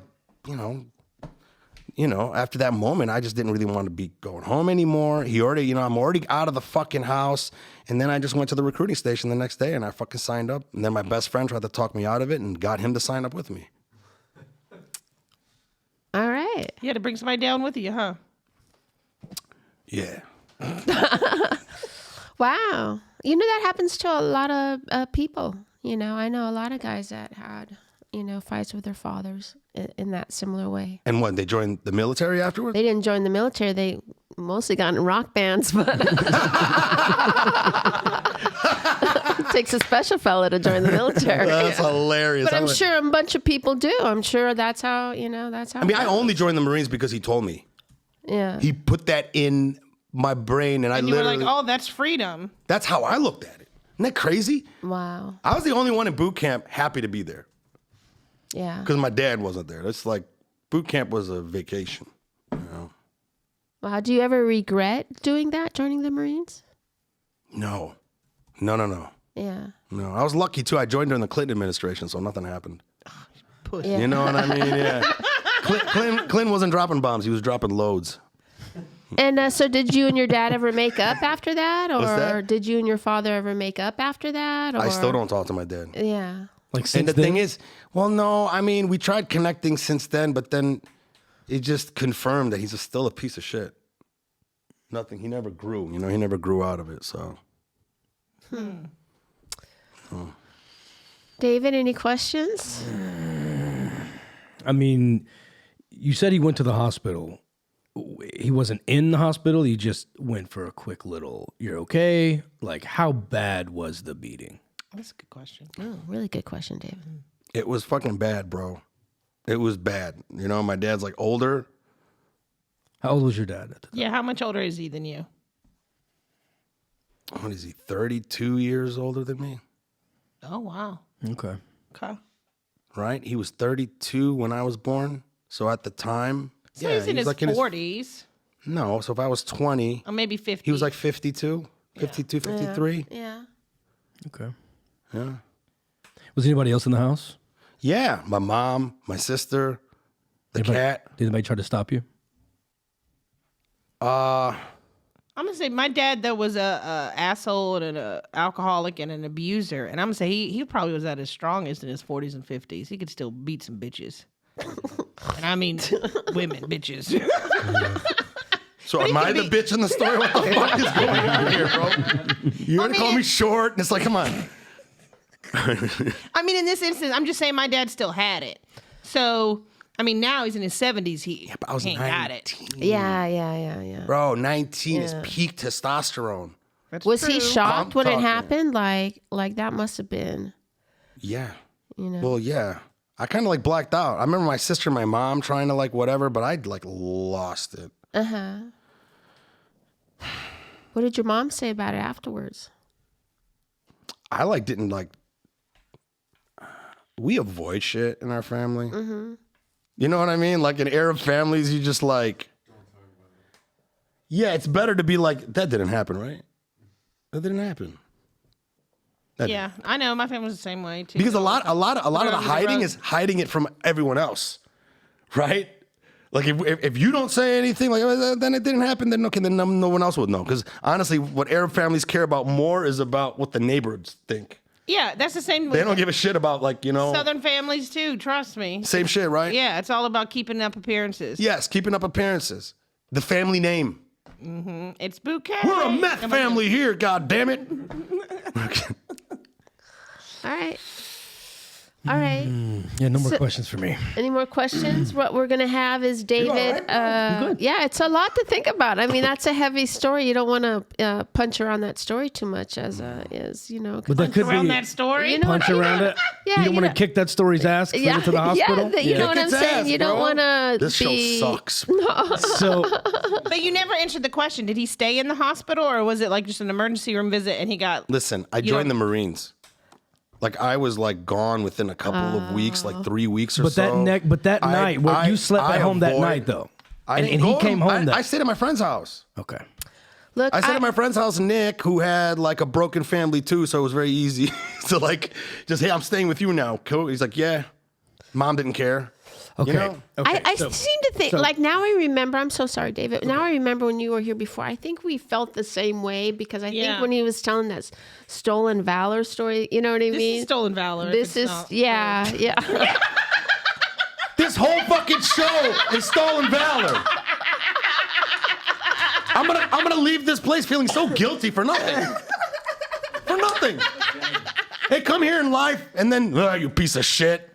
Speaker 4: after that moment, I just didn't really want to be going home anymore. I'm already out of the fucking house. And then I just went to the recruiting station the next day and I fucking signed up. And then my best friend tried to talk me out of it and got him to sign up with me.
Speaker 1: All right.
Speaker 2: You had to bring somebody down with you, huh?
Speaker 4: Yeah.
Speaker 1: Wow. That happens to a lot of people. I know a lot of guys that had, fights with their fathers in that similar way.
Speaker 4: And what, they joined the military afterwards?
Speaker 1: They didn't join the military. They mostly got in rock bands, but it takes a special fella to join the military.
Speaker 4: That's hilarious.
Speaker 1: But I'm sure a bunch of people do. I'm sure that's how, that's how.
Speaker 4: I mean, I only joined the Marines because he told me.
Speaker 1: Yeah.
Speaker 4: He put that in my brain and I
Speaker 2: You
Speaker 4: literally...
Speaker 2: were like, oh, that's freedom.
Speaker 4: That's how I looked at it. Isn't that crazy?
Speaker 1: Wow.
Speaker 4: I was the only one in boot camp happy to be there
Speaker 1: Yeah.
Speaker 4: because my dad wasn't there. It's like boot camp was a vacation.
Speaker 1: Wow. Do you ever regret doing that, joining the Marines?
Speaker 4: No.
Speaker 1: Yeah.
Speaker 4: No, I was lucky too. I joined during the Clinton administration, so nothing happened.
Speaker 2: Push.
Speaker 1: Yeah.
Speaker 4: You know what I mean? Yeah. Clinton wasn't dropping bombs. He was dropping loads.
Speaker 1: And so did you and your dad ever make up after that? Or
Speaker 4: What's that?
Speaker 1: did you and your father ever make up after that? Or?
Speaker 4: I still don't talk to my dad.
Speaker 1: Yeah.
Speaker 3: Like
Speaker 4: And
Speaker 3: since
Speaker 4: the
Speaker 3: then?
Speaker 4: thing is, well, no, I mean, we tried connecting since then, but then it just confirmed that he's still a piece of shit. Nothing. He never grew. He never grew out of it. So.
Speaker 1: David, any questions?
Speaker 3: I mean, you said he went to the hospital. He wasn't in the hospital. He just went for a quick little, you're okay? Like, how bad was the beating?
Speaker 2: That's a good question.
Speaker 1: Oh, really good question, David.
Speaker 4: It was fucking bad, bro. It was bad. My dad's like older.
Speaker 3: How old was your dad at the time?
Speaker 2: Yeah, how much older is he than you?
Speaker 4: What is he, 32 years older than me?
Speaker 2: Oh, wow.
Speaker 3: Okay.
Speaker 2: Okay.
Speaker 4: Right? He was 32 when I was born. So at the time,
Speaker 2: So he's in his 40s.
Speaker 4: No, so if I was 20,
Speaker 2: Or maybe 50.
Speaker 4: he was like 52, 53.
Speaker 1: Yeah.
Speaker 3: Okay.
Speaker 4: Yeah.
Speaker 3: Was anybody else in the house?
Speaker 4: Yeah, my mom, my sister, the cat.
Speaker 3: Did anybody try to stop you?
Speaker 2: I'm gonna say my dad though was a asshole and an alcoholic and an abuser, and I'm gonna say he probably was at his strongest in his 40s and 50s. He could still beat some bitches, and I mean women bitches.
Speaker 4: So am I the bitch in the story? What the fuck is going on here, bro? You want to call me short? And it's like, come on.
Speaker 2: I mean, in this instance, I'm just saying my dad still had it. So I mean, now he's in his 70s. He
Speaker 4: But I was
Speaker 2: ain't
Speaker 4: 19.
Speaker 2: got it.
Speaker 1: Yeah.
Speaker 4: Bro, 19 is peak testosterone.
Speaker 2: That's
Speaker 1: Was he
Speaker 2: true.
Speaker 1: shocked when it
Speaker 4: talking.
Speaker 1: happened? Like that must have been,
Speaker 4: Yeah.
Speaker 1: you know.
Speaker 4: Well, yeah. I kind of like blacked out. I remember my sister and my mom trying to like whatever, but I like lost it.
Speaker 1: What did your mom say about it afterwards?
Speaker 4: I like didn't like. We avoid shit in our family. You know what I mean? Like in Arab families, you just like. Yeah, it's better to be like that. Didn't happen, right? That didn't happen.
Speaker 2: Yeah, I know. My family was the same way too.
Speaker 4: Because a lot of the hiding is hiding it from everyone else, right? Like if you don't say anything, like then it didn't happen, then okay, then no one else would know. Because honestly, what Arab families care about more is about what the neighbors think.
Speaker 2: Yeah, that's the same.
Speaker 4: They don't give a shit about like
Speaker 2: Southern families too. Trust me.
Speaker 4: same shit, right?
Speaker 2: Yeah, it's all about keeping up appearances.
Speaker 4: Yes, keeping up appearances. The family name.
Speaker 2: It's bouquet.
Speaker 4: We're a meth family here. God damn it.
Speaker 1: All right.
Speaker 3: Yeah, no more questions for me.
Speaker 1: Any more questions? What we're gonna have is David. Yeah, it's a lot to think about. I mean, that's a heavy story. You don't want to punch around that story too much, as is,
Speaker 3: But that could
Speaker 2: Around
Speaker 3: be
Speaker 2: that story.
Speaker 1: You know
Speaker 3: punch
Speaker 1: what-
Speaker 3: around it.
Speaker 1: Yeah,
Speaker 3: you don't want to
Speaker 1: know-
Speaker 3: kick that story's ass. Send it to the hospital.
Speaker 1: you know what I'm
Speaker 4: Kick its
Speaker 1: saying.
Speaker 4: ass,
Speaker 1: You don't
Speaker 4: bro.
Speaker 1: want to.
Speaker 4: This show sucks.
Speaker 3: So
Speaker 2: But you never answered the question. Did he stay in the hospital, or was it like just an emergency room visit and he got?
Speaker 4: Listen, I joined the Marines. Like I was like gone within a couple of weeks, like 3 weeks or
Speaker 3: But
Speaker 4: so.
Speaker 3: that night, you slept at home that night, though.
Speaker 4: I
Speaker 3: and
Speaker 4: didn't
Speaker 3: he
Speaker 4: go
Speaker 3: came home.
Speaker 4: I stayed at my friend's house.
Speaker 3: Okay.
Speaker 1: Look,
Speaker 4: I stayed at my friend's house, Nick, who had like a broken family too, so it was very easy to like just, hey, I'm staying with you now. Cool. He's like, yeah. Mom didn't care.
Speaker 3: Okay.
Speaker 4: You know?
Speaker 3: Okay.
Speaker 1: I seem to think, like, now I remember, I'm so sorry, David. Now I remember when you were here before, I think we felt the same way because I think when he was telling that stolen valor story, you know what I mean?
Speaker 2: This is stolen valor. if
Speaker 1: This
Speaker 2: it's
Speaker 1: is,
Speaker 2: not.
Speaker 1: yeah.
Speaker 4: This whole fucking show is stolen valor. I'm gonna leave this place feeling so guilty for nothing. For nothing. Hey, come here in life and then, you piece of shit.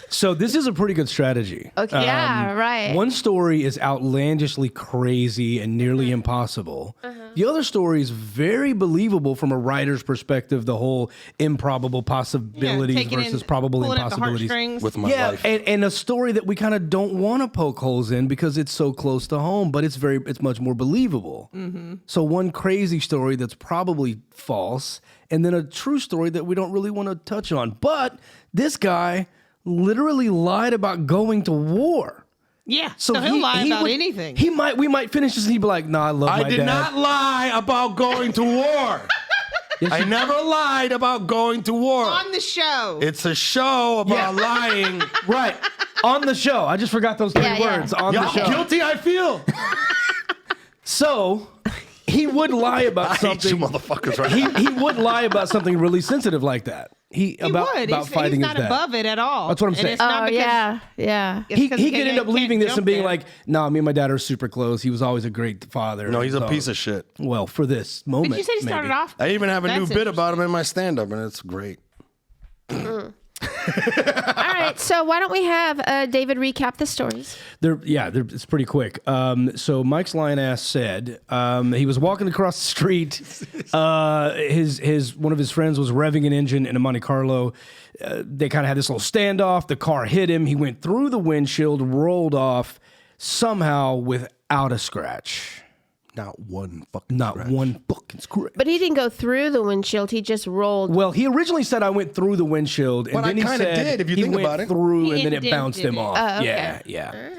Speaker 3: So this is a pretty good strategy.
Speaker 1: Okay, yeah, right.
Speaker 3: One story is outlandishly crazy and nearly impossible. The other story is very believable from a writer's perspective, the whole improbable possibilities
Speaker 2: taking
Speaker 3: versus
Speaker 2: in-
Speaker 3: probable
Speaker 2: pulling at the
Speaker 3: impossibilities.
Speaker 2: heartstrings.
Speaker 4: With my
Speaker 3: Yeah,
Speaker 4: life.
Speaker 3: and a story that we kind of don't want to poke holes in because it's so close to home, but it's much more believable. So one crazy story that's probably false, and then a true story that we don't really want to touch on. But this guy literally lied about going to war.
Speaker 2: Yeah. So he'll lie about anything.
Speaker 3: We might finish this and he'd be like, "No, I love my
Speaker 4: I
Speaker 3: dad."
Speaker 4: did not lie about going to war. I never lied about going to war.
Speaker 2: On the show.
Speaker 4: It's a show about lying.
Speaker 3: Right. On the show. I just forgot those three
Speaker 1: Yeah.
Speaker 3: words. On the
Speaker 4: Y'all
Speaker 3: show.
Speaker 4: guilty I feel.
Speaker 3: So he would lie about
Speaker 4: I hate you
Speaker 3: something.
Speaker 4: motherfuckers right now.
Speaker 3: He would lie about something really sensitive like that.
Speaker 2: He
Speaker 3: About
Speaker 2: would.
Speaker 3: fighting
Speaker 2: he's
Speaker 3: his
Speaker 2: not
Speaker 3: dad.
Speaker 2: above it at all.
Speaker 3: That's what I'm
Speaker 2: And
Speaker 3: saying.
Speaker 2: it's not
Speaker 1: Oh,
Speaker 2: because-
Speaker 1: yeah.
Speaker 2: it's
Speaker 3: He
Speaker 2: 'cause
Speaker 3: could
Speaker 2: can't-
Speaker 3: end up
Speaker 2: can't
Speaker 3: leaving this
Speaker 2: jump
Speaker 3: and being
Speaker 2: there.
Speaker 3: like, "Nah, me and my dad are super close. He was always a great father."
Speaker 4: No, he's a
Speaker 3: So-
Speaker 4: piece of shit.
Speaker 3: Well, for this moment.
Speaker 2: But you said he started
Speaker 3: maybe.
Speaker 2: off.
Speaker 4: I even have a new
Speaker 2: That's
Speaker 4: bit about him in my stand-up, and it's great.
Speaker 1: All right, so why don't we have David recap the stories?
Speaker 3: It's pretty quick. So Mike's lion ass said he was walking across the street. His one of his friends was revving an engine in a Monte Carlo. They kind of had this little standoff. The car hit him. He went through the windshield, rolled off somehow without a scratch.
Speaker 4: Not one fucking
Speaker 3: Not
Speaker 4: scratch.
Speaker 3: one fucking scratch.
Speaker 1: But he didn't go through the windshield. He just rolled.
Speaker 3: Well, he originally said I went through the windshield, and
Speaker 4: But I
Speaker 3: then he
Speaker 4: kinda
Speaker 3: said
Speaker 4: did, if you
Speaker 3: he
Speaker 4: think
Speaker 3: went
Speaker 4: about it.
Speaker 3: through,
Speaker 2: He
Speaker 3: and then it bounced him
Speaker 2: indented
Speaker 3: off.
Speaker 2: it.
Speaker 1: Oh, okay.
Speaker 3: Yeah.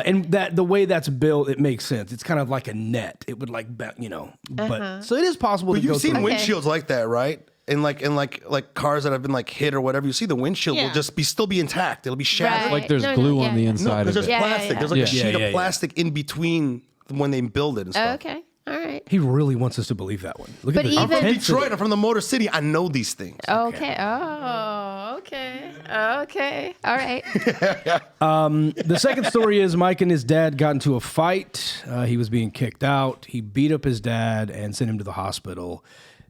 Speaker 3: And that the way that's built, it makes sense. It's kind of like a net. It would but so it is possible
Speaker 4: But
Speaker 3: to go
Speaker 4: you've seen
Speaker 3: through.
Speaker 4: windshields like that, right? In like cars that have been like hit or whatever. You see the windshield will
Speaker 2: Yeah.
Speaker 4: just still be intact. It'll be shattered.
Speaker 1: Right.
Speaker 5: Like there's
Speaker 1: No,
Speaker 5: glue
Speaker 1: yeah.
Speaker 5: on the
Speaker 4: No,
Speaker 5: inside
Speaker 4: because
Speaker 5: of
Speaker 4: there's
Speaker 5: it.
Speaker 1: Yeah,
Speaker 4: plastic.
Speaker 1: yeah.
Speaker 4: There's like
Speaker 5: Yeah.
Speaker 4: a sheet
Speaker 3: Yeah, yeah.
Speaker 4: of plastic in between when they build it and stuff.
Speaker 1: Okay, all right.
Speaker 3: He really wants us to believe that one. Look
Speaker 1: But
Speaker 3: at the
Speaker 4: I'm from
Speaker 1: Even-
Speaker 3: intensity.
Speaker 4: Detroit. I'm from the Motor City. I know these things.
Speaker 1: Okay. Oh, okay. Okay. All right.
Speaker 3: The second story is Mike and his dad got into a fight. He was being kicked out. He beat up his dad and sent him to the hospital.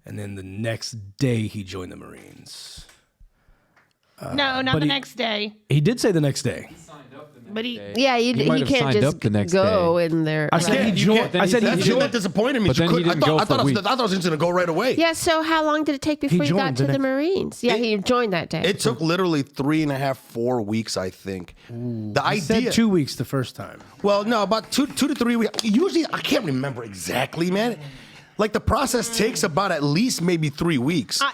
Speaker 3: And then the next day, he joined the Marines.
Speaker 2: No, not
Speaker 3: but
Speaker 2: the
Speaker 3: he-
Speaker 2: next day.
Speaker 3: He did say the next day.
Speaker 2: But he.
Speaker 1: Yeah,
Speaker 5: He might
Speaker 1: he
Speaker 5: have
Speaker 1: can't
Speaker 5: signed
Speaker 1: just
Speaker 5: up the next
Speaker 1: go
Speaker 5: day.
Speaker 1: in there.
Speaker 3: I said he joined.
Speaker 5: then
Speaker 3: I
Speaker 5: he
Speaker 3: said
Speaker 5: said
Speaker 3: he
Speaker 4: That shit that
Speaker 3: joined.
Speaker 4: disappointed me.
Speaker 5: But then he didn't go for
Speaker 4: I
Speaker 5: weeks.
Speaker 4: thought I was just gonna go right away.
Speaker 1: Yeah. So how long did it take before he got
Speaker 3: joined
Speaker 1: to
Speaker 3: the
Speaker 1: the
Speaker 3: next-
Speaker 1: Marines? Yeah, he joined that day.
Speaker 4: It took literally 3.5, 4 weeks, I think. The
Speaker 3: I
Speaker 4: idea.
Speaker 3: said 2 weeks the first time.
Speaker 4: Well, no, about two to 3 weeks. Usually, I can't remember exactly, man. Like the process takes about at least maybe 3 weeks. 'Cause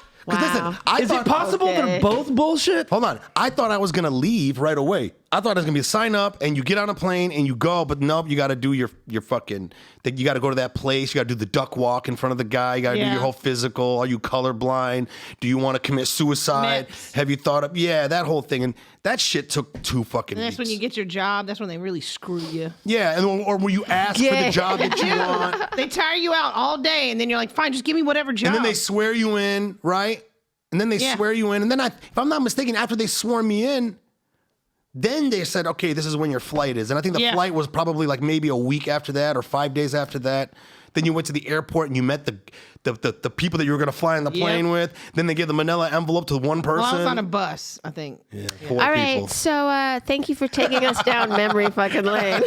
Speaker 1: Wow.
Speaker 4: I
Speaker 3: Is
Speaker 4: thought,
Speaker 3: it possible
Speaker 1: Okay.
Speaker 3: they're both bullshit?
Speaker 4: Hold on. I thought I was gonna leave right away. I thought it was gonna be a sign up and you get on a plane and you go, but nope, you gotta do your fucking you gotta go to that place, you gotta do the duck walk in front of the guy, you gotta do
Speaker 2: Yeah.
Speaker 4: your whole physical. Are you colorblind? Do you wanna commit suicide?
Speaker 2: Meds.
Speaker 4: Have you thought of that whole thing? And that shit took 2 fucking
Speaker 2: And that's
Speaker 4: weeks.
Speaker 2: when you get your job. That's when they really screw you.
Speaker 4: Yeah, and or when you ask for
Speaker 1: Yeah.
Speaker 4: the job that you want.
Speaker 2: They tire you out all day, and then you're like, fine, just give me whatever job.
Speaker 4: And then they swear you in, right? And then they
Speaker 2: Yeah.
Speaker 4: swear you in. And then, if I'm not mistaken, after they swore me in, then they said, okay, this is when your flight is. And I think the
Speaker 2: Yeah.
Speaker 4: flight was probably like maybe a week after that or 5 days after that. Then you went to the airport and you met the people that you were going to fly on the plane
Speaker 2: Yep.
Speaker 4: with. Then they gave the manila envelope to one person.
Speaker 2: Well, I was on a bus, I think.
Speaker 4: Poor
Speaker 1: All right.
Speaker 4: people.
Speaker 1: So thank you for taking us down memory fucking lane.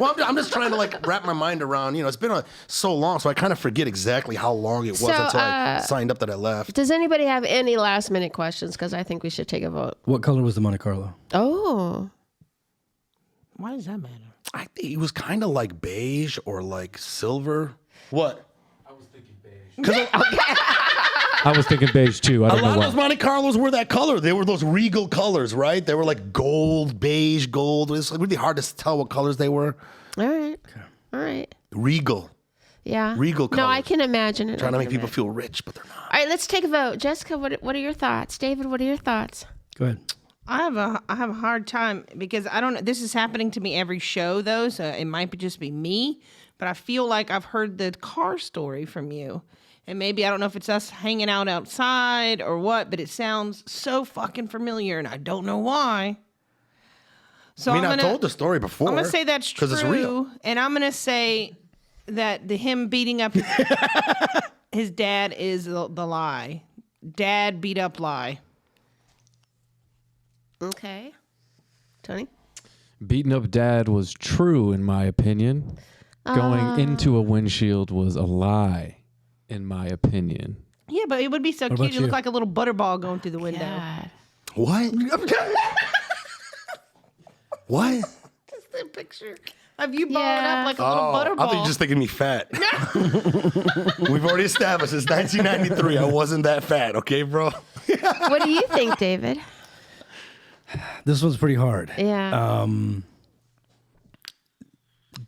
Speaker 4: Well, I'm just trying to like wrap my mind around, it's been so long, so I kind of forget exactly how long it was
Speaker 1: So,
Speaker 4: until I signed up that I left.
Speaker 1: Does anybody have any last minute questions? Because I think we should take a vote.
Speaker 3: What color was the Monte Carlo?
Speaker 1: Oh.
Speaker 2: Why does that matter?
Speaker 4: I think it was kind of like beige or like silver. What?
Speaker 5: I was thinking beige too. I
Speaker 4: A
Speaker 5: don't
Speaker 4: lot
Speaker 5: know
Speaker 4: of those
Speaker 5: why.
Speaker 4: Monte Carlos were that color. They were those regal colors, right? They were like gold, beige, gold. It's like really hard to tell what colors they were.
Speaker 1: All right. All right.
Speaker 4: Regal.
Speaker 1: Yeah.
Speaker 4: Regal colors.
Speaker 1: No, I can imagine it.
Speaker 4: Trying to
Speaker 1: I
Speaker 4: make
Speaker 1: can
Speaker 4: people
Speaker 1: imagine.
Speaker 4: feel rich, but they're not.
Speaker 1: All right, let's take a vote. Jessica, what are your thoughts? David, what are your thoughts?
Speaker 3: Go ahead.
Speaker 2: I have a hard time because I don't know. This is happening to me every show though, so it might just be me. But I feel like I've heard the car story from you, and maybe I don't know if it's us hanging out outside or what, but it sounds so fucking familiar, and I don't know why. So
Speaker 4: I told the story before.
Speaker 2: I'm gonna say that's true,
Speaker 4: it's real.
Speaker 2: and I'm gonna say that him beating up his dad is the lie. Dad beat up lie.
Speaker 1: Okay. Tony?
Speaker 5: Beating up dad was true, in my opinion. Going into a windshield was a lie, in my opinion.
Speaker 2: Yeah, but it would be so
Speaker 3: What
Speaker 2: cute.
Speaker 3: about
Speaker 2: You look
Speaker 3: you?
Speaker 2: like a little butterball going through the window.
Speaker 1: God.
Speaker 4: What? What?
Speaker 2: That's the picture of you balling
Speaker 1: Yeah.
Speaker 2: up like a little butterball.
Speaker 4: I think you're just thinking me fat. We've already established since 1993 I wasn't that fat, okay, bro?
Speaker 1: What do you think, David?
Speaker 3: This one's pretty hard.
Speaker 1: Yeah.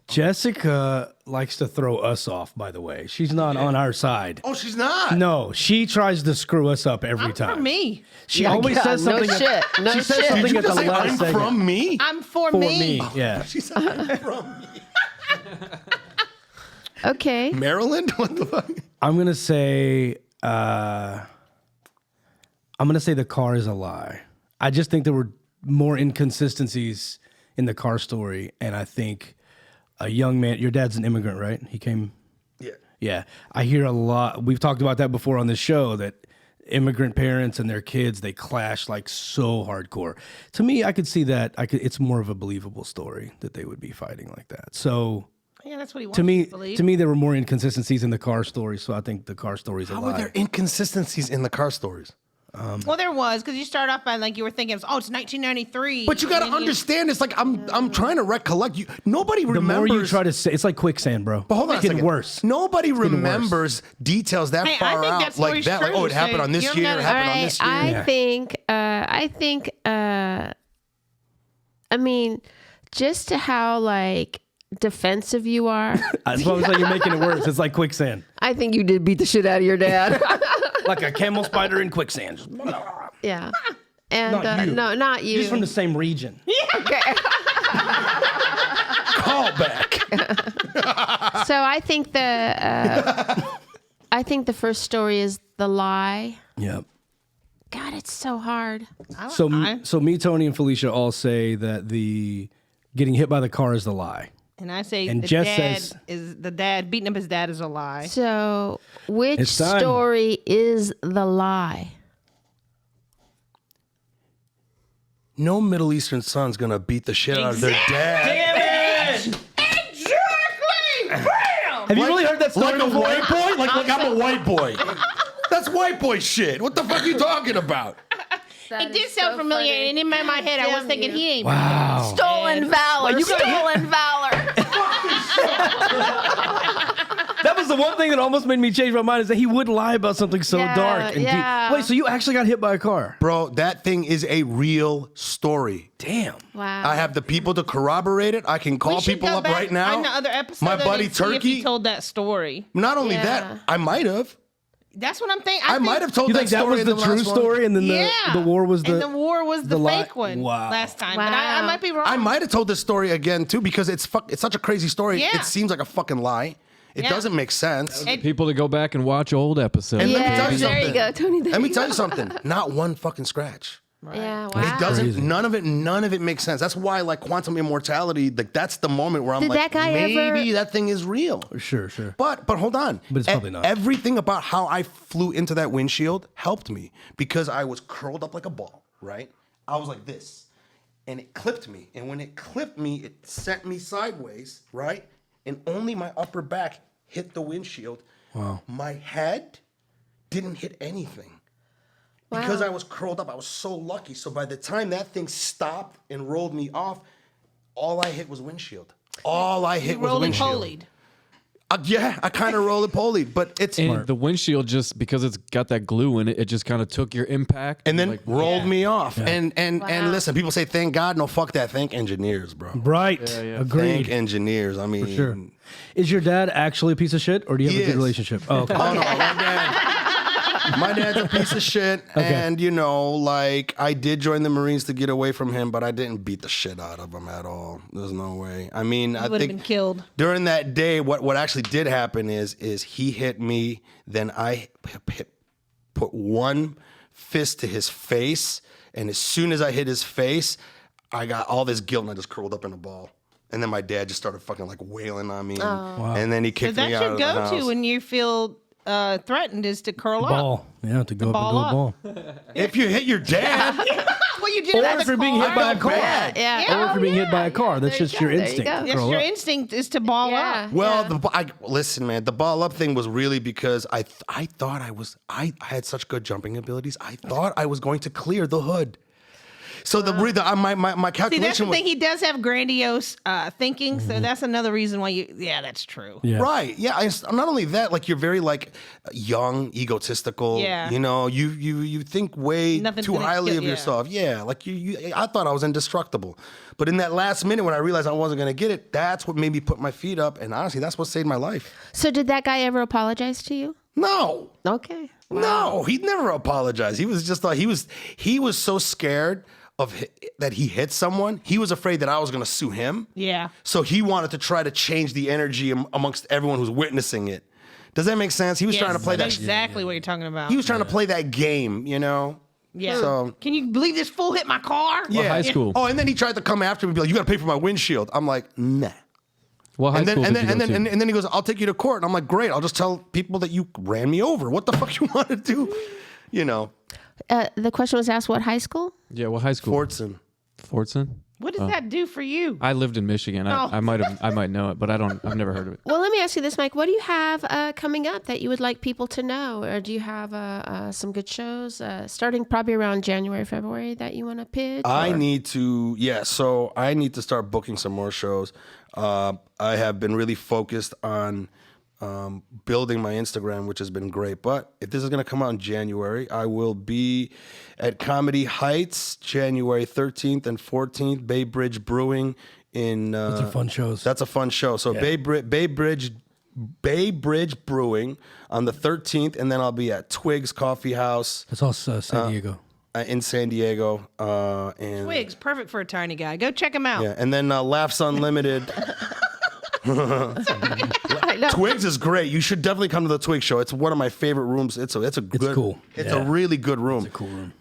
Speaker 3: Jessica likes to throw us off, by the way. She's not on our side.
Speaker 4: Oh, she's not.
Speaker 3: No, she tries to screw us up every
Speaker 2: I'm
Speaker 3: time.
Speaker 2: for me.
Speaker 3: She
Speaker 1: Yeah,
Speaker 3: always
Speaker 1: God,
Speaker 3: says
Speaker 1: no
Speaker 3: something.
Speaker 1: shit. No
Speaker 3: she says
Speaker 1: shit.
Speaker 3: something
Speaker 4: Did you
Speaker 3: at the
Speaker 4: just say
Speaker 3: last
Speaker 4: I'm
Speaker 3: second.
Speaker 4: from me?
Speaker 2: I'm for,
Speaker 3: For
Speaker 2: me.
Speaker 3: me, yeah.
Speaker 4: She said I'm from me.
Speaker 1: Okay.
Speaker 4: Maryland? What the fuck?
Speaker 3: I'm gonna say the car is a lie. I just think there were more inconsistencies in the car story, and I think a young man. Your dad's an immigrant, right? He came.
Speaker 4: Yeah.
Speaker 3: Yeah, I hear a lot. We've talked about that before on this show. That immigrant parents and their kids, they clash like so hardcore. To me, I could see that. It's more of a believable story that they would be fighting like that. So.
Speaker 2: Yeah, that's what he wants
Speaker 3: To
Speaker 2: believe.
Speaker 3: me, there were more inconsistencies in the car story, so I think the car story's a
Speaker 4: How
Speaker 3: lie.
Speaker 4: were there inconsistencies in the car stories?
Speaker 2: Well, there was, because you start off by like you were thinking, it's 1993.
Speaker 4: But you got to
Speaker 2: and then
Speaker 4: understand, it's like I'm trying to recollect you. Nobody
Speaker 3: the
Speaker 4: remembers.
Speaker 3: more you try to say, it's like quicksand, bro.
Speaker 4: But hold on
Speaker 3: it's
Speaker 4: a
Speaker 3: getting
Speaker 4: second.
Speaker 3: worse.
Speaker 4: Nobody
Speaker 3: getting
Speaker 4: remembers details that
Speaker 2: Hey, I
Speaker 4: far
Speaker 2: think
Speaker 4: out
Speaker 2: that story's
Speaker 4: like that. Like,
Speaker 2: true,
Speaker 4: oh, it happened
Speaker 2: so
Speaker 4: on this
Speaker 2: you don't
Speaker 4: year. It
Speaker 2: gotta-
Speaker 4: happened
Speaker 1: All
Speaker 4: on
Speaker 1: right.
Speaker 4: this year.
Speaker 1: I mean, just to how like defensive you are,
Speaker 3: That's why I was like, you're making it worse. It's like quicksand,
Speaker 1: I think you did beat the shit out of your dad.
Speaker 3: like a camel spider in quicksand. Just-
Speaker 1: Yeah. And
Speaker 3: Not you.
Speaker 1: no, not you.
Speaker 3: Just from the same region.
Speaker 1: Okay.
Speaker 4: Call back.
Speaker 1: So I think the first story is the lie.
Speaker 3: Yep.
Speaker 1: God, it's so hard.
Speaker 3: So me, Tony, and Felicia all say that the getting hit by the car is the lie.
Speaker 2: And I say
Speaker 3: And
Speaker 2: the
Speaker 3: Jess
Speaker 2: dad
Speaker 3: says-
Speaker 2: is the dad beating up his dad is a lie.
Speaker 1: So which
Speaker 3: It's time.
Speaker 1: story is the lie?
Speaker 4: No Middle Eastern son's gonna beat the shit out of their dad.
Speaker 2: Exactly. Bam.
Speaker 3: Have you really heard that story
Speaker 4: Like a
Speaker 3: before?
Speaker 4: white boy? Like I'm a white boy. That's white boy shit. What the fuck are you talking about?
Speaker 2: It did sound familiar, and in my head, I was thinking he ain't.
Speaker 3: Wow.
Speaker 1: Stolen valor.
Speaker 3: you got hit-
Speaker 1: Stolen valor.
Speaker 3: That was the one thing that almost made me change my mind is that he would lie about something so
Speaker 1: Yeah,
Speaker 3: dark. And deep.
Speaker 1: yeah.
Speaker 3: Wait, so you actually got hit by a car?
Speaker 4: Bro, that thing is a real story.
Speaker 3: Damn.
Speaker 1: Wow.
Speaker 4: I have the people to corroborate it. I can
Speaker 2: We
Speaker 4: call
Speaker 2: should
Speaker 4: people
Speaker 2: go
Speaker 4: up
Speaker 2: back
Speaker 4: right now.
Speaker 2: on the other episode
Speaker 4: My
Speaker 2: of it
Speaker 4: buddy
Speaker 2: and see if
Speaker 4: Turkey.
Speaker 2: he told that story.
Speaker 4: Not only
Speaker 1: Yeah.
Speaker 4: that, I might have.
Speaker 2: That's what I'm thinking.
Speaker 4: I might have told
Speaker 3: You
Speaker 4: that
Speaker 3: think that
Speaker 4: story
Speaker 3: was
Speaker 4: in
Speaker 3: the true
Speaker 4: last one.
Speaker 3: story, and then
Speaker 2: Yeah.
Speaker 3: the war was
Speaker 2: and the war was the
Speaker 3: lie?
Speaker 2: fake one
Speaker 3: Wow.
Speaker 2: last time. But
Speaker 1: Wow.
Speaker 2: I might be wrong.
Speaker 4: I might have told this story again too because it's such a crazy story.
Speaker 2: Yeah.
Speaker 4: It seems like a fucking lie. It
Speaker 2: Yeah.
Speaker 4: doesn't make sense.
Speaker 2: And-
Speaker 5: People to go back and watch old episodes.
Speaker 4: And let me
Speaker 1: Yeah,
Speaker 4: tell you
Speaker 1: there you
Speaker 4: something.
Speaker 1: go, Tony. There
Speaker 4: Let me
Speaker 1: you
Speaker 4: tell
Speaker 1: go.
Speaker 4: you something. Not one fucking scratch.
Speaker 1: Yeah, wow.
Speaker 4: It doesn't.
Speaker 3: Crazy.
Speaker 4: None of it makes sense. That's why, like quantum immortality, like that's the moment where I'm
Speaker 1: Did
Speaker 4: like,
Speaker 1: that guy
Speaker 4: maybe
Speaker 1: ever-
Speaker 4: that thing is real.
Speaker 3: Sure, sure.
Speaker 4: But hold on.
Speaker 3: But it's probably not.
Speaker 4: Everything about how I flew into that windshield helped me because I was curled up like a ball, right? I was like this, and it clipped me. And when it clipped me, it sent me sideways, right? And only my upper back hit the windshield.
Speaker 3: Wow.
Speaker 4: My head didn't hit anything. Because I was curled up, I was so lucky. So by the time that thing stopped and rolled me off, all I hit was windshield. All I hit was
Speaker 2: roly
Speaker 4: windshield.
Speaker 2: polied.
Speaker 4: Yeah, I kind of roly-poly, but it's
Speaker 5: And the windshield, just because it's got that glue in it, it just kind of took your impact
Speaker 4: and then
Speaker 5: like,
Speaker 4: rolled me off.
Speaker 3: Yeah.
Speaker 4: And listen, people say thank God. No, fuck that. Thank engineers, bro.
Speaker 3: Right.
Speaker 4: Thank
Speaker 3: Agreed.
Speaker 4: engineers. I mean,
Speaker 3: Sure. Is your dad actually a piece of shit, or do you have
Speaker 4: He
Speaker 3: a good
Speaker 4: is.
Speaker 3: relationship? Oh, okay.
Speaker 4: Oh no, my dad's a piece of shit, and you know, like I did join the Marines to get away from him, but I didn't beat the shit out of him at all. There's no way. I mean, I
Speaker 2: would have
Speaker 4: think
Speaker 2: been killed.
Speaker 4: during that day. What actually did happen is he hit me, then I put one fist to his face, and as soon as I hit his face, I got all this guilt, and I just curled up in a ball. And then my dad just started fucking like wailing on me, and then he
Speaker 2: So
Speaker 4: kicked
Speaker 2: that's
Speaker 4: me out
Speaker 2: your
Speaker 4: of the house.
Speaker 2: go-to when you feel threatened is to curl up.
Speaker 3: Ball. Yeah, to go up and
Speaker 2: ball
Speaker 3: go
Speaker 2: up.
Speaker 3: ball.
Speaker 4: If you hit your dad.
Speaker 2: Well, you did
Speaker 3: Or
Speaker 2: that
Speaker 3: if you're being hit by a car.
Speaker 1: Yeah.
Speaker 3: Or if you're being hit by a car. That's
Speaker 1: There you
Speaker 3: just
Speaker 1: go.
Speaker 3: your
Speaker 1: There you
Speaker 3: instinct.
Speaker 1: go.
Speaker 3: to
Speaker 2: Yes,
Speaker 3: curl
Speaker 2: your
Speaker 3: up.
Speaker 2: instinct is to ball
Speaker 1: Yeah.
Speaker 2: up.
Speaker 4: Well, listen, man. The ball up thing was really because I thought I had such good jumping abilities. I thought I was going to clear the hood. So my
Speaker 2: See,
Speaker 4: calculation
Speaker 2: that's the
Speaker 4: was
Speaker 2: thing. He does have grandiose thinking, so that's another reason why you. Yeah, that's true.
Speaker 3: Yeah.
Speaker 4: right. Yeah. Not only that, like you're very like young, egotistical.
Speaker 2: Yeah.
Speaker 4: You know, you think way
Speaker 2: Nothing's
Speaker 4: too
Speaker 2: gonna
Speaker 4: highly
Speaker 2: kill-
Speaker 4: of
Speaker 2: yeah.
Speaker 4: yourself. Yeah. Like I thought I was indestructible, but in that last minute when I realized I wasn't going to get it, that's what made me put my feet up, and honestly, that's what saved my life.
Speaker 1: So did that guy ever apologize to you?
Speaker 4: No.
Speaker 1: Okay.
Speaker 4: No, he never apologized. He was just like he was so scared that he hit someone. He was afraid that I was going to sue him.
Speaker 2: Yeah.
Speaker 4: So he wanted to try to change the energy amongst everyone who's witnessing it. Does that make sense? He was trying to play
Speaker 2: I know
Speaker 4: that.
Speaker 2: exactly what you're talking about.
Speaker 4: He was trying to play that game, you know.
Speaker 2: Yeah.
Speaker 4: So
Speaker 2: Can you believe this fool hit my car?
Speaker 4: yeah,
Speaker 5: high school?
Speaker 4: Oh, and then he tried to come after me and be like, "You got to pay for my windshield." I'm like, "Nah."
Speaker 5: What high
Speaker 4: And then
Speaker 5: school
Speaker 4: and
Speaker 5: did
Speaker 4: then
Speaker 5: you
Speaker 4: and
Speaker 5: go
Speaker 4: then,
Speaker 5: to?
Speaker 4: and then he goes, "I'll take you to court." And I'm like, "Great. I'll just tell people that you ran me over. What the fuck you want to do?" You know.
Speaker 1: The question was asked, what high school?
Speaker 5: Yeah, what high school?
Speaker 4: Fortson.
Speaker 5: Fortson?
Speaker 2: What does that do for you?
Speaker 5: I lived in Michigan.
Speaker 2: Oh.
Speaker 5: I might know it, but I've never heard of it.
Speaker 1: Well, let me ask you this, Mike. What do you have coming up that you would like people to know? Or do you have some good shows starting probably around January, February that you want to pitch?
Speaker 4: I
Speaker 1: or-
Speaker 4: need to, so I need to start booking some more shows. I have been really focused on building my Instagram, which has been great. But if this is going to come out in January, I will be at Comedy Heights, January 13th and 14th, Bay Bridge Brewing in...
Speaker 3: Those are fun shows.
Speaker 4: That's a fun show. So Bay Bridge Brewing on the 13th, and then I'll be at Twigs Coffee House
Speaker 3: That's all San Diego.
Speaker 4: in San Diego. And
Speaker 2: Twigs, perfect for a tiny guy. Go check him out.
Speaker 4: yeah, and then Laughs Unlimited. Twigs is great. You should definitely come to the Twigs show. It's one of my favorite rooms. It's good.
Speaker 3: cool.
Speaker 4: It's
Speaker 3: Yeah.
Speaker 4: a really good room.
Speaker 3: It's a cool room.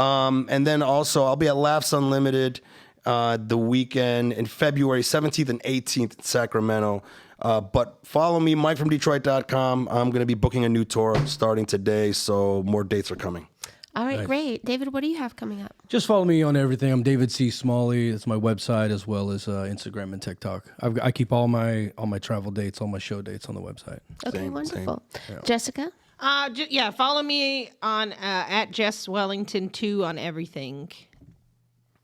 Speaker 4: And then also I'll be at Laughs Unlimited the weekend in February 17th and 18th in Sacramento. But follow me, MikeFromDetroit.com. I'm going to be booking a new tour starting today, so more dates are coming.
Speaker 1: All right, great. David, what do you have coming up?
Speaker 3: Just follow me on everything. I'm David C. Smalley. It's my website as well as Instagram and TikTok. I keep all my travel dates, all my show dates on the website.
Speaker 1: Okay,
Speaker 4: Same.
Speaker 1: wonderful. Jessica?
Speaker 2: Follow me on at Jess Wellington 2 on everything.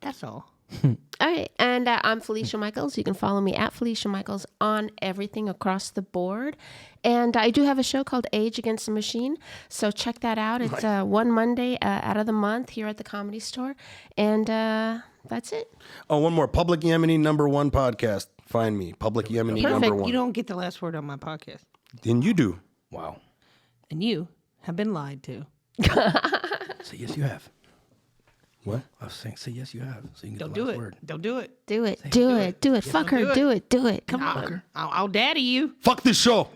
Speaker 2: That's all.
Speaker 1: All right, and I'm Felicia Michaels. You can follow me at Felicia Michaels on everything across the board. And I do have a show called Age Against the Machine, so check that out. It's one Monday out of the month here at the Comedy Store, and that's it.
Speaker 4: Oh, one more. Public Yemeni #1 podcast. Find me. Public Yemeni
Speaker 1: Perfect.
Speaker 4: #1.
Speaker 2: You don't get the last word on my podcast.
Speaker 4: Then you do.
Speaker 3: Wow.
Speaker 2: And you have been lied to.
Speaker 3: Say yes, you have.
Speaker 4: What?
Speaker 3: I was saying, say yes, you have. So you can get
Speaker 2: Don't
Speaker 3: the
Speaker 2: do
Speaker 3: last
Speaker 2: it.
Speaker 3: word.
Speaker 2: Don't do it.
Speaker 1: Do it. Do it. Do it. Fuck her. Do it. Do it. Come on.
Speaker 2: I'll daddy you.
Speaker 4: Fuck this show.